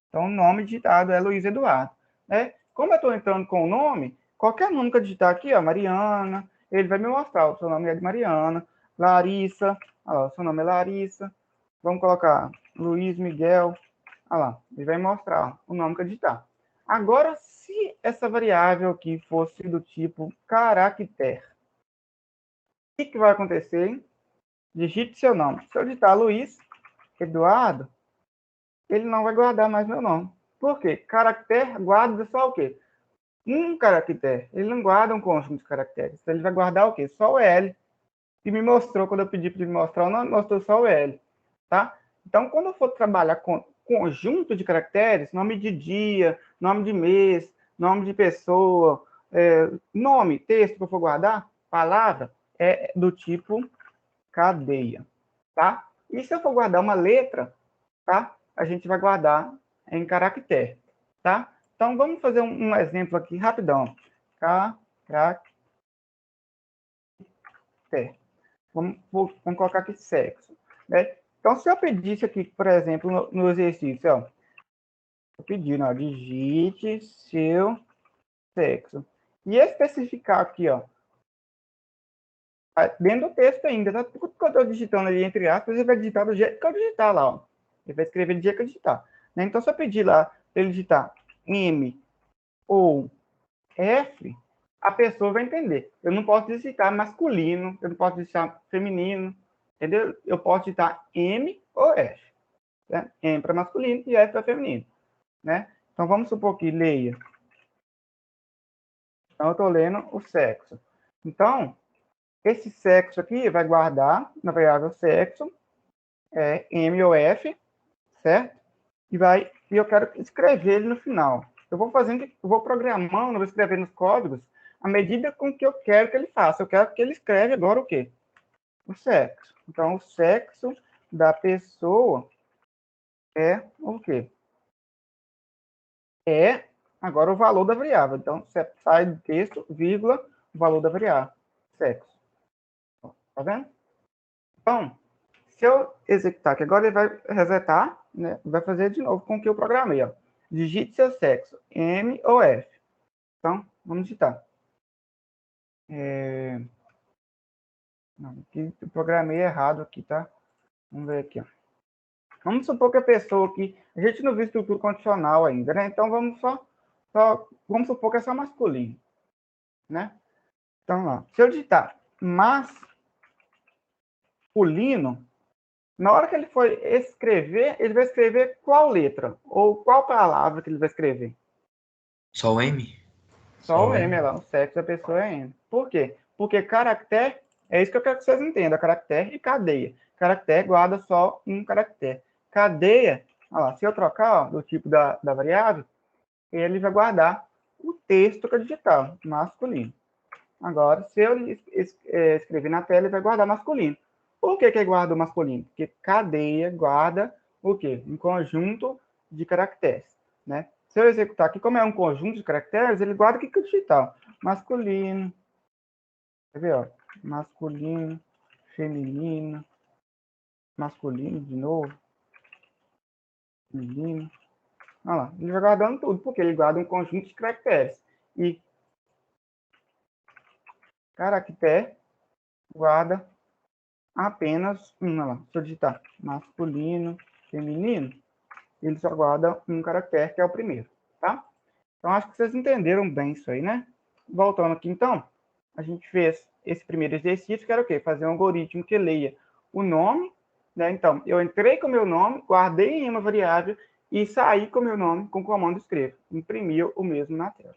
Então, o nome digitado é Luiz Eduardo. Né? Como eu estou entrando com o nome, qualquer nome que eu digitar aqui, ó, Mariana, ele vai me mostrar. O seu nome é de Mariana. Larissa, olha lá, o seu nome é Larissa. Vamos colocar Luiz Miguel. Olha lá, ele vai mostrar o nome que eu digitar. Agora, se essa variável aqui fosse do tipo caractere, o que vai acontecer? Hein? Digite seu nome. Se eu digitar Luiz Eduardo, ele não vai guardar mais meu nome. Por quê? Caractere guarda só o quê? Um caractere. Ele não guarda um conjunto de caracteres. Então, ele vai guardar o quê? Só o L. E me mostrou, quando eu pedi para ele mostrar o nome, mostrou só o L. Tá? Então, quando eu for trabalhar com conjunto de caracteres, nome de dia, nome de mês, nome de pessoa, nome, texto que eu for guardar, palavra, é do tipo cadeia. Tá? E se eu for guardar uma letra, tá? A gente vai guardar em caractere. Tá? Então, vamos fazer um exemplo aqui rapidão. Caractere. Vamos colocar aqui sexo. Né? Então, se eu pedisse aqui, por exemplo, no exercício, ó, eu pedi, ó, digite seu sexo. E especificar aqui, ó, dentro do texto ainda, tá? Tudo que eu estou digitando ali, entre aspas, ele vai digitar do jeito que eu digitar lá, ó. Ele vai escrever do jeito que eu digitar. Né? Então, se eu pedir lá para ele digitar M ou F, a pessoa vai entender. Eu não posso digitar masculino, eu não posso digitar feminino, entendeu? Eu posso digitar M ou F. Né? M para masculino e F para feminino. Né? Então, vamos supor que leia. Então, eu estou lendo o sexo. Então, esse sexo aqui vai guardar na variável sexo, M ou F, certo? E eu quero escrever ele no final. Eu vou programando, vou escrevendo os códigos à medida com que eu quero que ele faça. Eu quero que ele escreva agora o quê? O sexo. Então, o sexo da pessoa é o quê? É agora o valor da variável. Então, sai do texto, vírgula, o valor da variável, sexo. Tá vendo? Então, se eu executar aqui agora, ele vai resetar, né? Vai fazer de novo com o que eu programei, ó. Digite seu sexo, M ou F. Então, vamos digitar. Não, aqui eu programei errado aqui, tá? Vamos ver aqui, ó. Vamos supor que a pessoa aqui... A gente não viu estrutura condicional ainda, né? Então, vamos vamos supor que é só masculino, né? Então, lá. Se eu digitar masculino, na hora que ele for escrever, ele vai escrever qual letra? Ou qual palavra que ele vai escrever? Só o M? Só o M lá, o sexo da pessoa é M. Por quê? Porque caractere, é isso que eu quero que vocês entendam, caractere e cadeia. Caractere guarda só um caractere. Cadeia, olha lá, se eu trocar ó, do tipo da variável, ele vai guardar o texto que eu digitar, masculino. Agora, se eu escrever na tela, ele vai guardar masculino. Por que ele guarda o masculino? Porque cadeia guarda o quê? Um conjunto de caracteres, né? Se eu executar aqui, como é um conjunto de caracteres, ele guarda o que eu digitar. Masculino. Quer ver, ó? Masculino, feminino, masculino de novo, feminino. Olha lá, ele vai guardando tudo, porque ele guarda um conjunto de caracteres. E caractere guarda apenas um. Olha lá, se eu digitar masculino, feminino, ele só guarda um caractere, que é o primeiro, tá? Então, acho que vocês entenderam bem isso aí, né? Voltando aqui, então, a gente fez esse primeiro exercício, que era o quê? Fazer um algoritmo que leia o nome, né? Então, eu entrei com o meu nome, guardei em uma variável e saí com o meu nome com o comando escrevo. Imprimiu o mesmo na tela.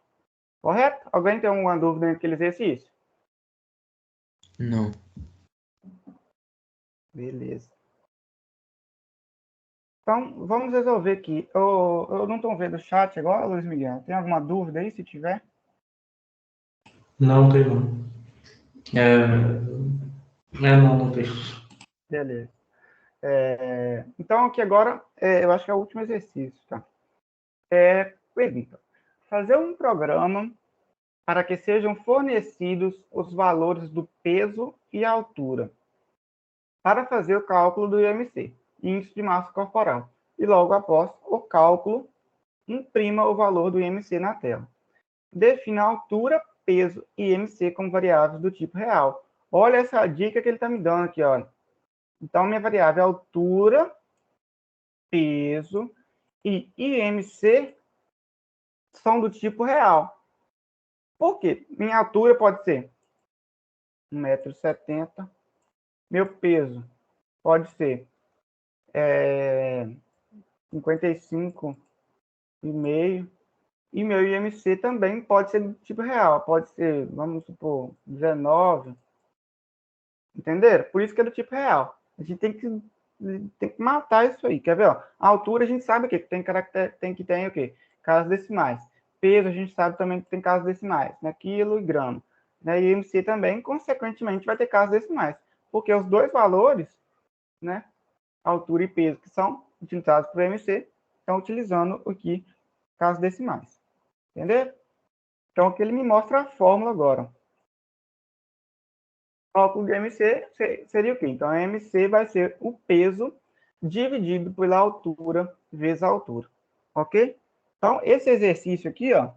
Correto? Alguém tem alguma dúvida naquele exercício? Não. Beleza. Então, vamos resolver aqui. Eu não estou vendo o chat agora, Luiz Miguel. Tem alguma dúvida aí, se tiver? Não tem não. Não tem. Beleza. Então, aqui agora, eu acho que é o último exercício, tá? Pergunta. Fazer um programa para que sejam fornecidos os valores do peso e altura para fazer o cálculo do IMC, Índice de Massa Corporal. E logo após o cálculo, imprima o valor do IMC na tela. Defina a altura, peso e IMC como variáveis do tipo real. Olha essa dica que ele está me dando aqui, olha. Então, minha variável é altura, peso e IMC são do tipo real. Por quê? Minha altura pode ser 1,70 m. Meu peso pode ser 55,5 m. E meu IMC também pode ser do tipo real. Pode ser, vamos supor, 19. Entenderam? Por isso que é do tipo real. A gente tem que matar isso aí. Quer ver? Ó? A altura a gente sabe o quê? Que tem o quê? Casas decimais. Peso a gente sabe também que tem casas decimais, né? Quilo e grama. Né? E IMC também, consequentemente, vai ter casas decimais. Porque os dois valores, né? Altura e peso, que são utilizados para o IMC, estão utilizando aqui casas decimais. Entendeu? Então, aqui ele me mostra a fórmula agora. O cálculo de MC seria o quê? Então, a MC vai ser o peso dividido pela altura vezes a altura. Ok? Então, esse exercício aqui, ó,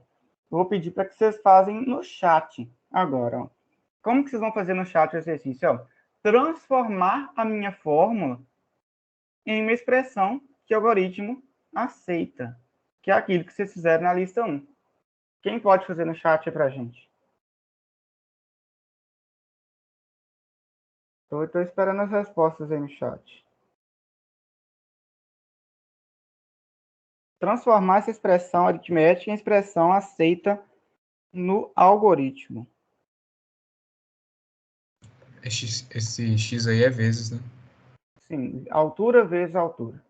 vou pedir para que vocês façam no chat agora. Ó. Como que vocês vão fazer no chat o exercício? Ó? Transformar a minha fórmula em uma expressão que o algoritmo aceita, que é aquilo que vocês fizeram na lista 1. Quem pode fazer no chat para a gente? Estou esperando as respostas aí no chat. Transformar essa expressão aritmética em expressão aceita no algoritmo. Esse x aí é vezes, né? Sim, altura vezes altura.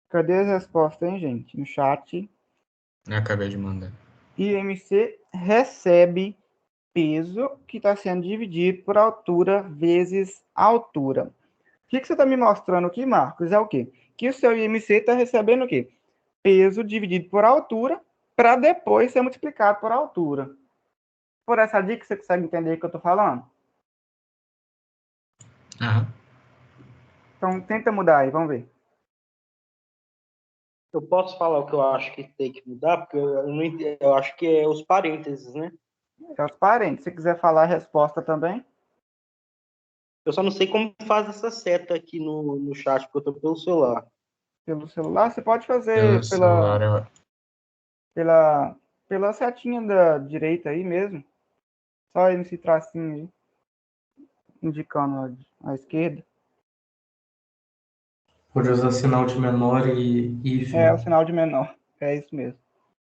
Cadê as respostas, hein, gente? No chat. Eu acabei de mandar. IMC recebe peso que está sendo dividido por altura vezes altura. O que você está me mostrando aqui, Marcos? É o quê? Que o seu IMC está recebendo o quê? Peso dividido por altura para depois ser multiplicado por altura. Por essa dica, você consegue entender o que eu estou falando? Aham. Então, tenta mudar aí, vamos ver. Eu posso falar o que eu acho que tem que mudar, porque eu não entendo, eu acho que é os parênteses, né? É os parênteses. Se quiser falar a resposta também. Eu só não sei como faz essa seta aqui no chat, porque eu tô pelo celular. Pelo celular, você pode Pelo fazer celular, pela setinha da direita aí mesmo. Só aí nesse tracinho aí. Indicando a esquerda. Pode usar sinal de menor e hífen. É o sinal de menor. É isso mesmo.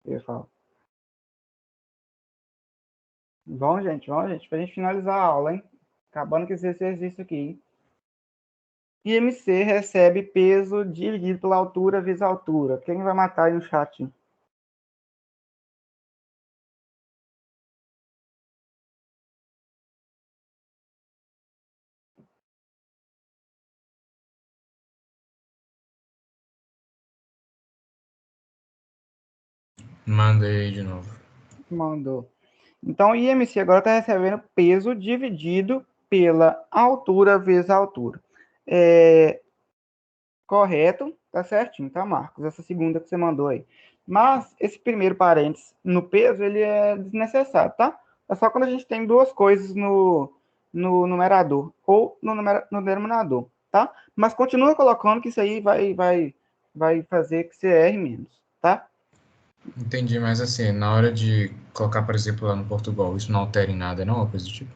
Eu falo. Vamos, gente, pra gente finalizar a aula, hein? Acabando com esse exercício aqui, hein? IMC recebe peso dividido pela altura vezes altura. Quem vai matar aí no chat? manda aí de novo. Mandou. Então, o IMC agora está recebendo peso dividido pela altura vezes a altura. Correto, tá certinho, tá, Marcos? Essa segunda que você mandou aí. Mas esse primeiro parênteses no peso, ele é desnecessário, tá? É só quando a gente tem duas coisas no numerador ou no denominador, tá? Mas continua colocando que isso aí vai fazer que você erre menos, tá? Entendi, mas assim, na hora de colocar, por exemplo, lá no Portugal, isso não altera em nada, não? Uma coisa do tipo?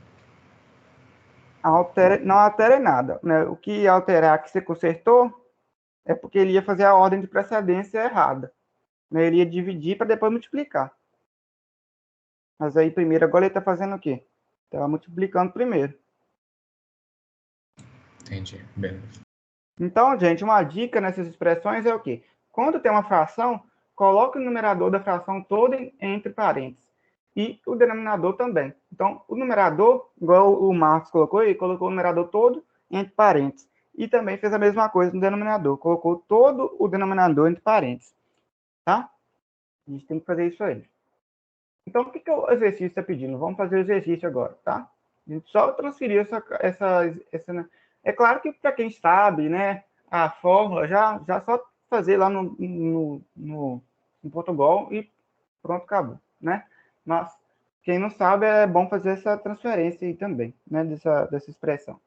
Não altera em nada, né? O que alterar que você consertou é porque ele ia fazer a ordem de precedência errada, né? Ele ia dividir para depois multiplicar. Mas aí primeiro, agora ele está fazendo o quê? Está multiplicando primeiro. Entendi, beleza. Então, gente, uma dica nessas expressões é o quê? Quando tem uma fração, coloque o numerador da fração toda entre parênteses. E o denominador também. Então, o numerador, igual o Marcos colocou aí, colocou o numerador todo entre parênteses. E também fez a mesma coisa no denominador. Colocou todo o denominador entre parênteses. Tá? A gente tem que fazer isso aí. Então, o que o exercício está pedindo? Vamos fazer o exercício agora, tá? A gente só transferiu essa né? É claro que para quem sabe, né, a fórmula, já só fazer lá no Portugal e pronto, acabou, né? Mas quem não sabe, é bom fazer essa transferência aí também, né, dessa expressão.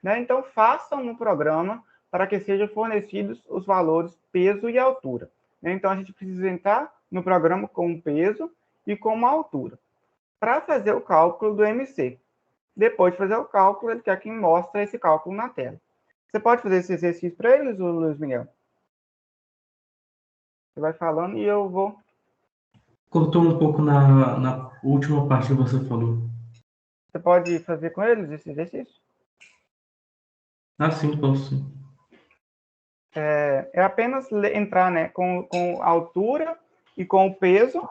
Né? Então, façam no programa para que sejam fornecidos os valores peso e altura. Né? Então, a gente precisa entrar no programa com o peso e com uma altura, para fazer o cálculo do MC. Depois de fazer o cálculo, ele quer que mostre esse cálculo na tela. Você pode fazer esse exercício para eles, Luiz Miguel? Você vai falando e eu vou... Cortou um pouco na última parte que você falou. Você pode fazer com eles esse exercício? Ah, sim, posso sim. É apenas entrar, né, com a altura e com o peso.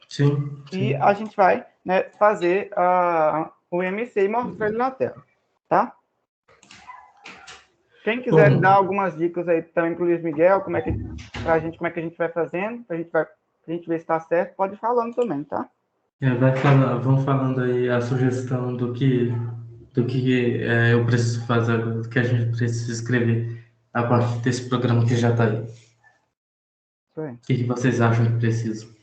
Sim. E a gente vai, né, fazer o MC e mostrar ele na tela. Tá? Quem quiser dar algumas dicas aí também para o Luiz Miguel, pra gente, como é que a gente vai fazendo, pra gente ver se está certo, pode ir falando também, tá? Vão falando aí a sugestão do que eu preciso fazer, do que a gente precisa escrever a partir desse programa que já está aí. Isso aí. O que vocês acham que precisa?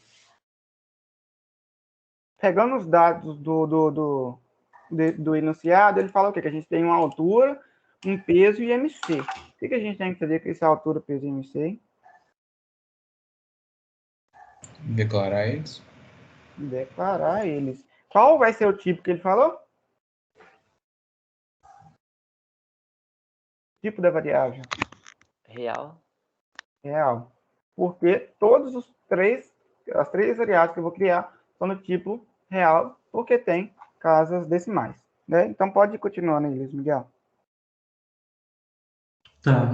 Pegando os dados do enunciado, ele fala o quê? Que a gente tem uma altura, um peso e MC. O que a gente tem que fazer com essa altura, peso e MC? Declarar eles. Declarar eles. Qual vai ser o tipo que ele falou? Tipo da variável? Real. Real. Porque todos as três variáveis que eu vou criar são no tipo real, porque tem casas decimais. Né? Então pode continuar, né, Luiz Miguel? Tá,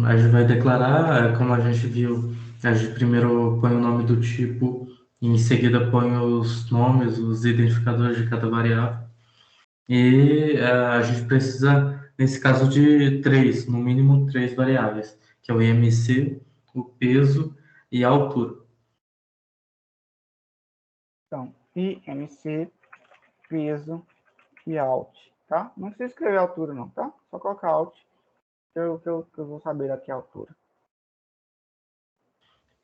a gente vai declarar, como a gente viu, a gente primeiro põe o nome do tipo, e em seguida põe os nomes, os identificadores de cada variável. E a gente precisa, nesse caso, de no mínimo três variáveis, que é o IMC, o peso e a altura. Então, IMC, peso e alt, tá? Não precisa escrever altura não, tá? Só colocar alt, que eu vou saber aqui a altura.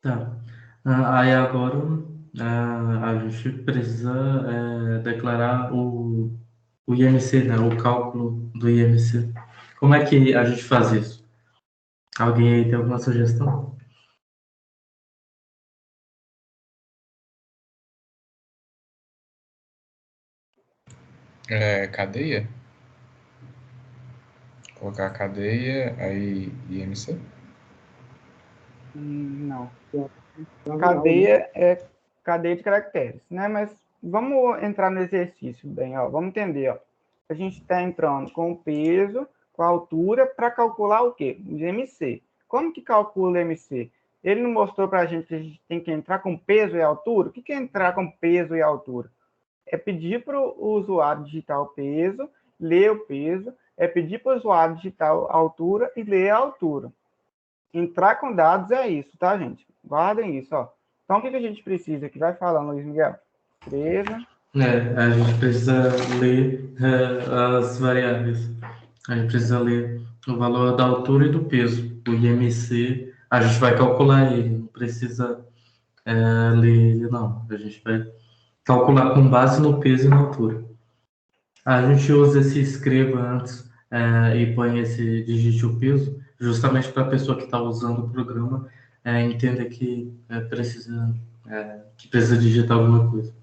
Tá. Aí agora a gente precisa declarar o IMC, né? O cálculo do IMC. Como é que a gente faz isso? Alguém aí tem alguma sugestão? Cadeia? Colocar a cadeia, aí IMC? Não. Cadeia é cadeia de caracteres, né? Mas vamos entrar no exercício bem, ó. Vamos entender, ó. A gente está entrando com o peso, com a altura, para calcular o quê? O MC. Como que calcula o MC? Ele não mostrou para a gente que a gente tem que entrar com peso e altura? O que é entrar com peso e altura? É pedir para o usuário digitar o peso, ler o peso, é pedir para o usuário digitar a altura e ler a altura. Entrar com dados é isso, tá, gente? Guardem isso, ó. Então, o que a gente precisa aqui? Vai falando, Luiz Miguel. Escreva. A gente precisa ler as variáveis. A gente precisa ler o valor da altura e do peso. O IMC, a gente vai calcular ele, não precisa ler ele, não. A gente vai calcular com base no peso e na altura. A gente usa esse escreva antes e põe esse digite o peso, justamente para a pessoa que está usando o programa entender que precisa digitar alguma coisa.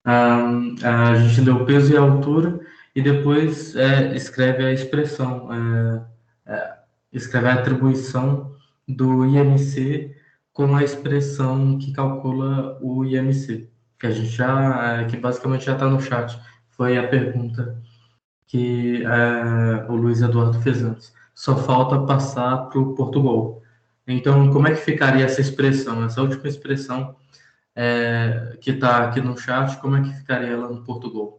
A gente lê o peso e a altura e depois escreve a expressão, escreve a atribuição do IMC com a expressão que calcula o IMC, que a gente que basicamente já está no chat. Foi a pergunta que o Luiz Eduardo fez antes. Só falta passar para o Portugal. Então, como é que ficaria essa expressão, essa última expressão que está aqui no chat, como é que ficaria ela no Portugal?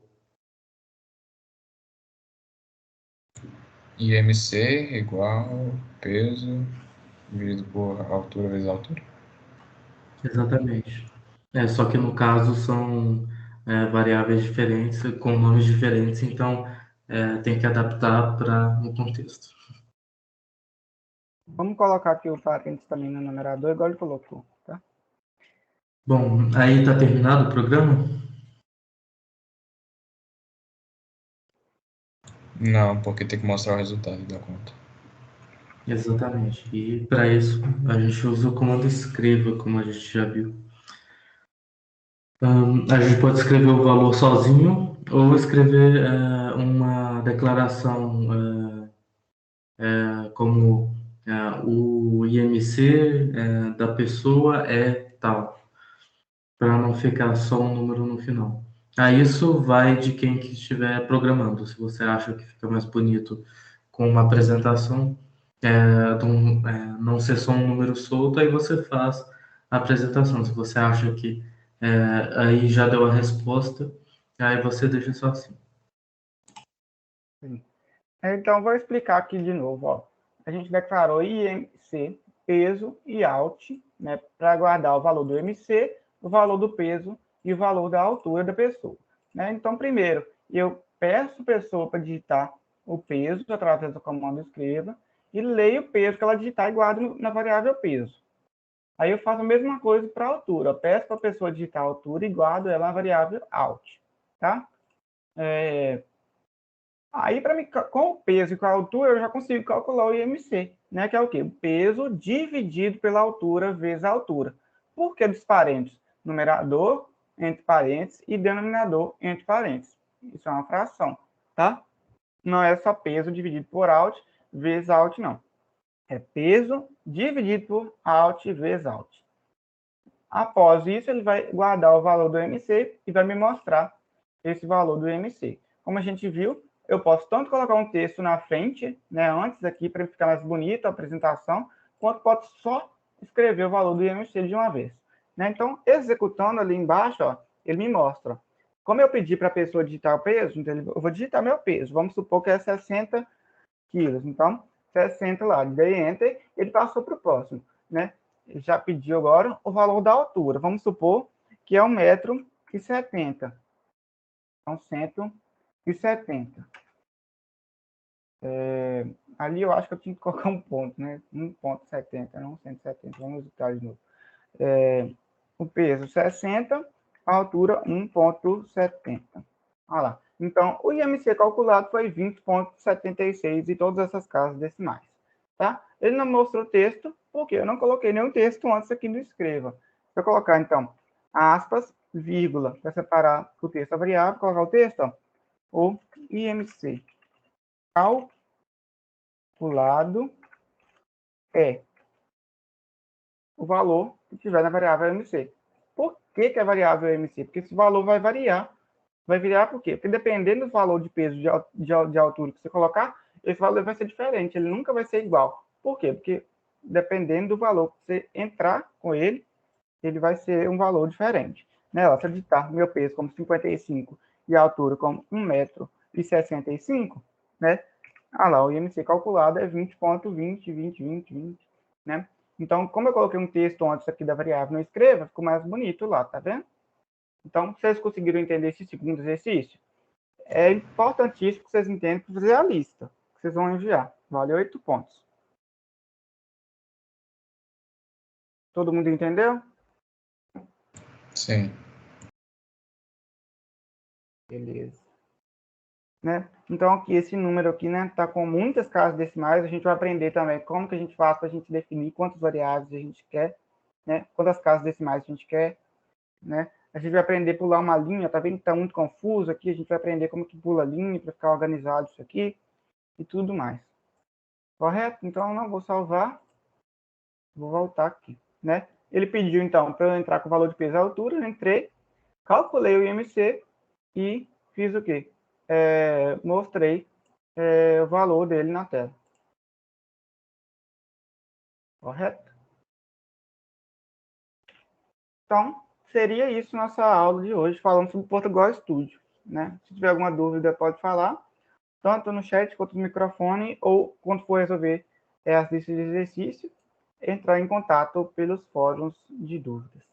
IMC igual peso dividido por altura vezes altura. Exatamente. Só que no caso são variáveis diferentes, com nomes diferentes, então tem que adaptar para o contexto. Vamos colocar aqui o parênteses também no numerador, igual ele colocou, tá? Bom, aí está terminado o programa? Não, porque tem que mostrar o resultado da conta. Exatamente. E para isso a gente usa o comando escreva, como a gente já viu. A gente pode escrever o valor sozinho ou escrever uma declaração como o IMC da pessoa é tal, para não ficar só um número no final. Isso vai de quem que estiver programando. Se você acha que fica mais bonito com uma apresentação, não ser só um número solto, aí você faz a apresentação. Se você acha que aí já deu a resposta, aí você deixa só assim. Sim. Então, vou explicar aqui de novo. Ó. A gente declarou IMC, peso e alt, né, para guardar o valor do IMC, o valor do peso e o valor da altura da pessoa. Né? Então, primeiro, eu peço a pessoa para digitar o peso através do comando escreva e leio o peso que ela digitar e guardo na variável peso. Aí eu faço a mesma coisa para a altura. Eu peço para a pessoa digitar a altura e guardo ela na variável alt. Tá? Aí, para mim, com o peso e com a altura, eu já consigo calcular o IMC, né? Que é o quê? O peso dividido pela altura vezes a altura. Por que dos parênteses? Numerador entre parênteses e denominador entre parênteses. Isso é uma fração, tá? Não é só peso dividido por alt vezes alt, não. É peso dividido por alt vezes alt. Após isso, ele vai guardar o valor do IMC e vai me mostrar esse valor do IMC. Como a gente viu, eu posso tanto colocar um texto na frente, né, antes aqui, para ficar mais bonita a apresentação, quanto pode só escrever o valor do IMC de uma vez. Né? Então, executando ali embaixo, ó, ele me mostra. Como eu pedi para a pessoa digitar o peso, então eu vou digitar meu peso. Vamos supor que é 60 quilos. Então, 60 lá. Dei Enter, ele passou para o próximo. Né? Ele já pediu agora o valor da altura. Vamos supor que é 1,70 m. Então, 170. Ali eu acho que eu tinha que colocar um ponto, né? 1,70, não 170. Vamos editar de novo. O peso 60, a altura 1,70. Olha lá. Então, o IMC calculado foi 20,76 e todas essas casas decimais. Tá? Ele não mostrou texto, porque eu não coloquei nenhum texto antes aqui no escreva. Se eu colocar, então, aspas, vírgula, para separar o texto da variável, colocar o texto, ó, o IMC calculado é o valor que tiver na variável IMC. Por que é a variável IMC? Porque esse valor vai variar. Vai variar por quê? Porque dependendo do valor de peso de altura que você colocar, esse valor vai ser diferente, ele nunca vai ser igual. Por quê? Porque dependendo do valor que você entrar com ele, ele vai ser um valor diferente. Né? Se eu digitar meu peso como 55 e a altura como 1,65 m, né? Lá, o IMC calculado é 20,20, 20, 20, 20, né? Então, como eu coloquei um texto antes aqui da variável não escreva, ficou mais bonito lá, tá vendo? Então, vocês conseguiram entender esse segundo exercício? É importantíssimo que vocês entendam para fazer a lista que vocês vão enviar. Vale 8 pontos. Todo mundo entendeu? Sim. Beleza. Né? Então, aqui, esse número aqui, né, tá com muitas casas decimais. A gente vai aprender também como que a gente faz para a gente definir quantas variáveis a gente quer, né? Quantas casas decimais a gente quer, né? A gente vai aprender a pular uma linha, tá vendo que tá muito confuso aqui? A gente vai aprender como que pula a linha para ficar organizado isso aqui e tudo mais. Correto? Então, eu não vou salvar. Vou voltar aqui, né? Ele pediu, então, para eu entrar com o valor de peso e altura. Eu entrei, calculei o IMC e fiz o quê? Mostrei o valor dele na tela. Correto? Então, seria isso nossa aula de hoje, falando sobre Portugal Studio, né? Se tiver alguma dúvida, pode falar, tanto no chat quanto no microfone, ou quando for resolver as listas de exercício, entrar em contato pelos fóruns de dúvidas.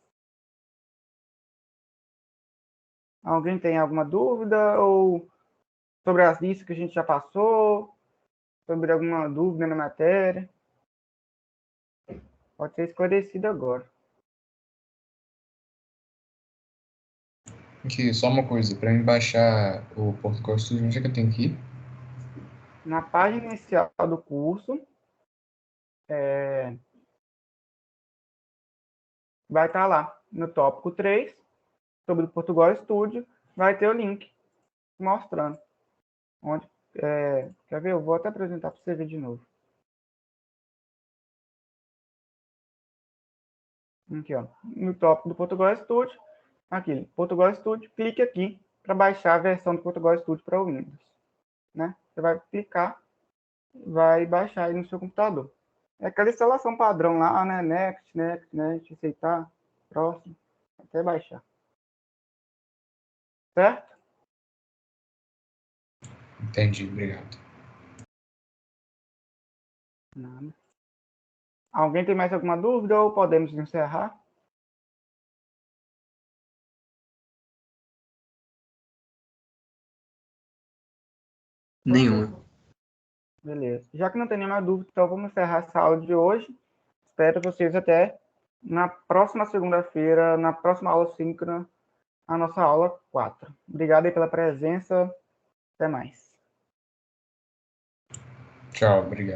Alguém tem alguma dúvida ou sobre as listas que a gente já passou, sobre alguma dúvida na matéria? Pode ser esclarecido agora. Aqui, só uma coisa, para mim baixar o Portugal Studio, onde é que eu tenho que ir? Na página inicial do curso, vai estar lá, no tópico 3, sobre o Portugal Studio, vai ter o link mostrando onde. Quer ver? Eu vou até apresentar para você ver de novo. Aqui, ó, no tópico do Portugal Studio, aqui, Portugal Studio, clique aqui para baixar a versão do Portugal Studio para o Windows, né? Você vai clicar, vai baixar aí no seu computador. É aquela instalação padrão lá, né? Next, aceitar, próximo, até baixar. Certo? Entendi, obrigado. Nada. Alguém tem mais alguma dúvida ou podemos encerrar? Nenhuma. Beleza. Já que não tem nenhuma dúvida, então vamos encerrar essa aula de hoje. Espero vocês até na próxima segunda-feira, na próxima aula síncrona, a nossa aula 4. Obrigado aí pela presença. Até mais. Tchau, obrigado.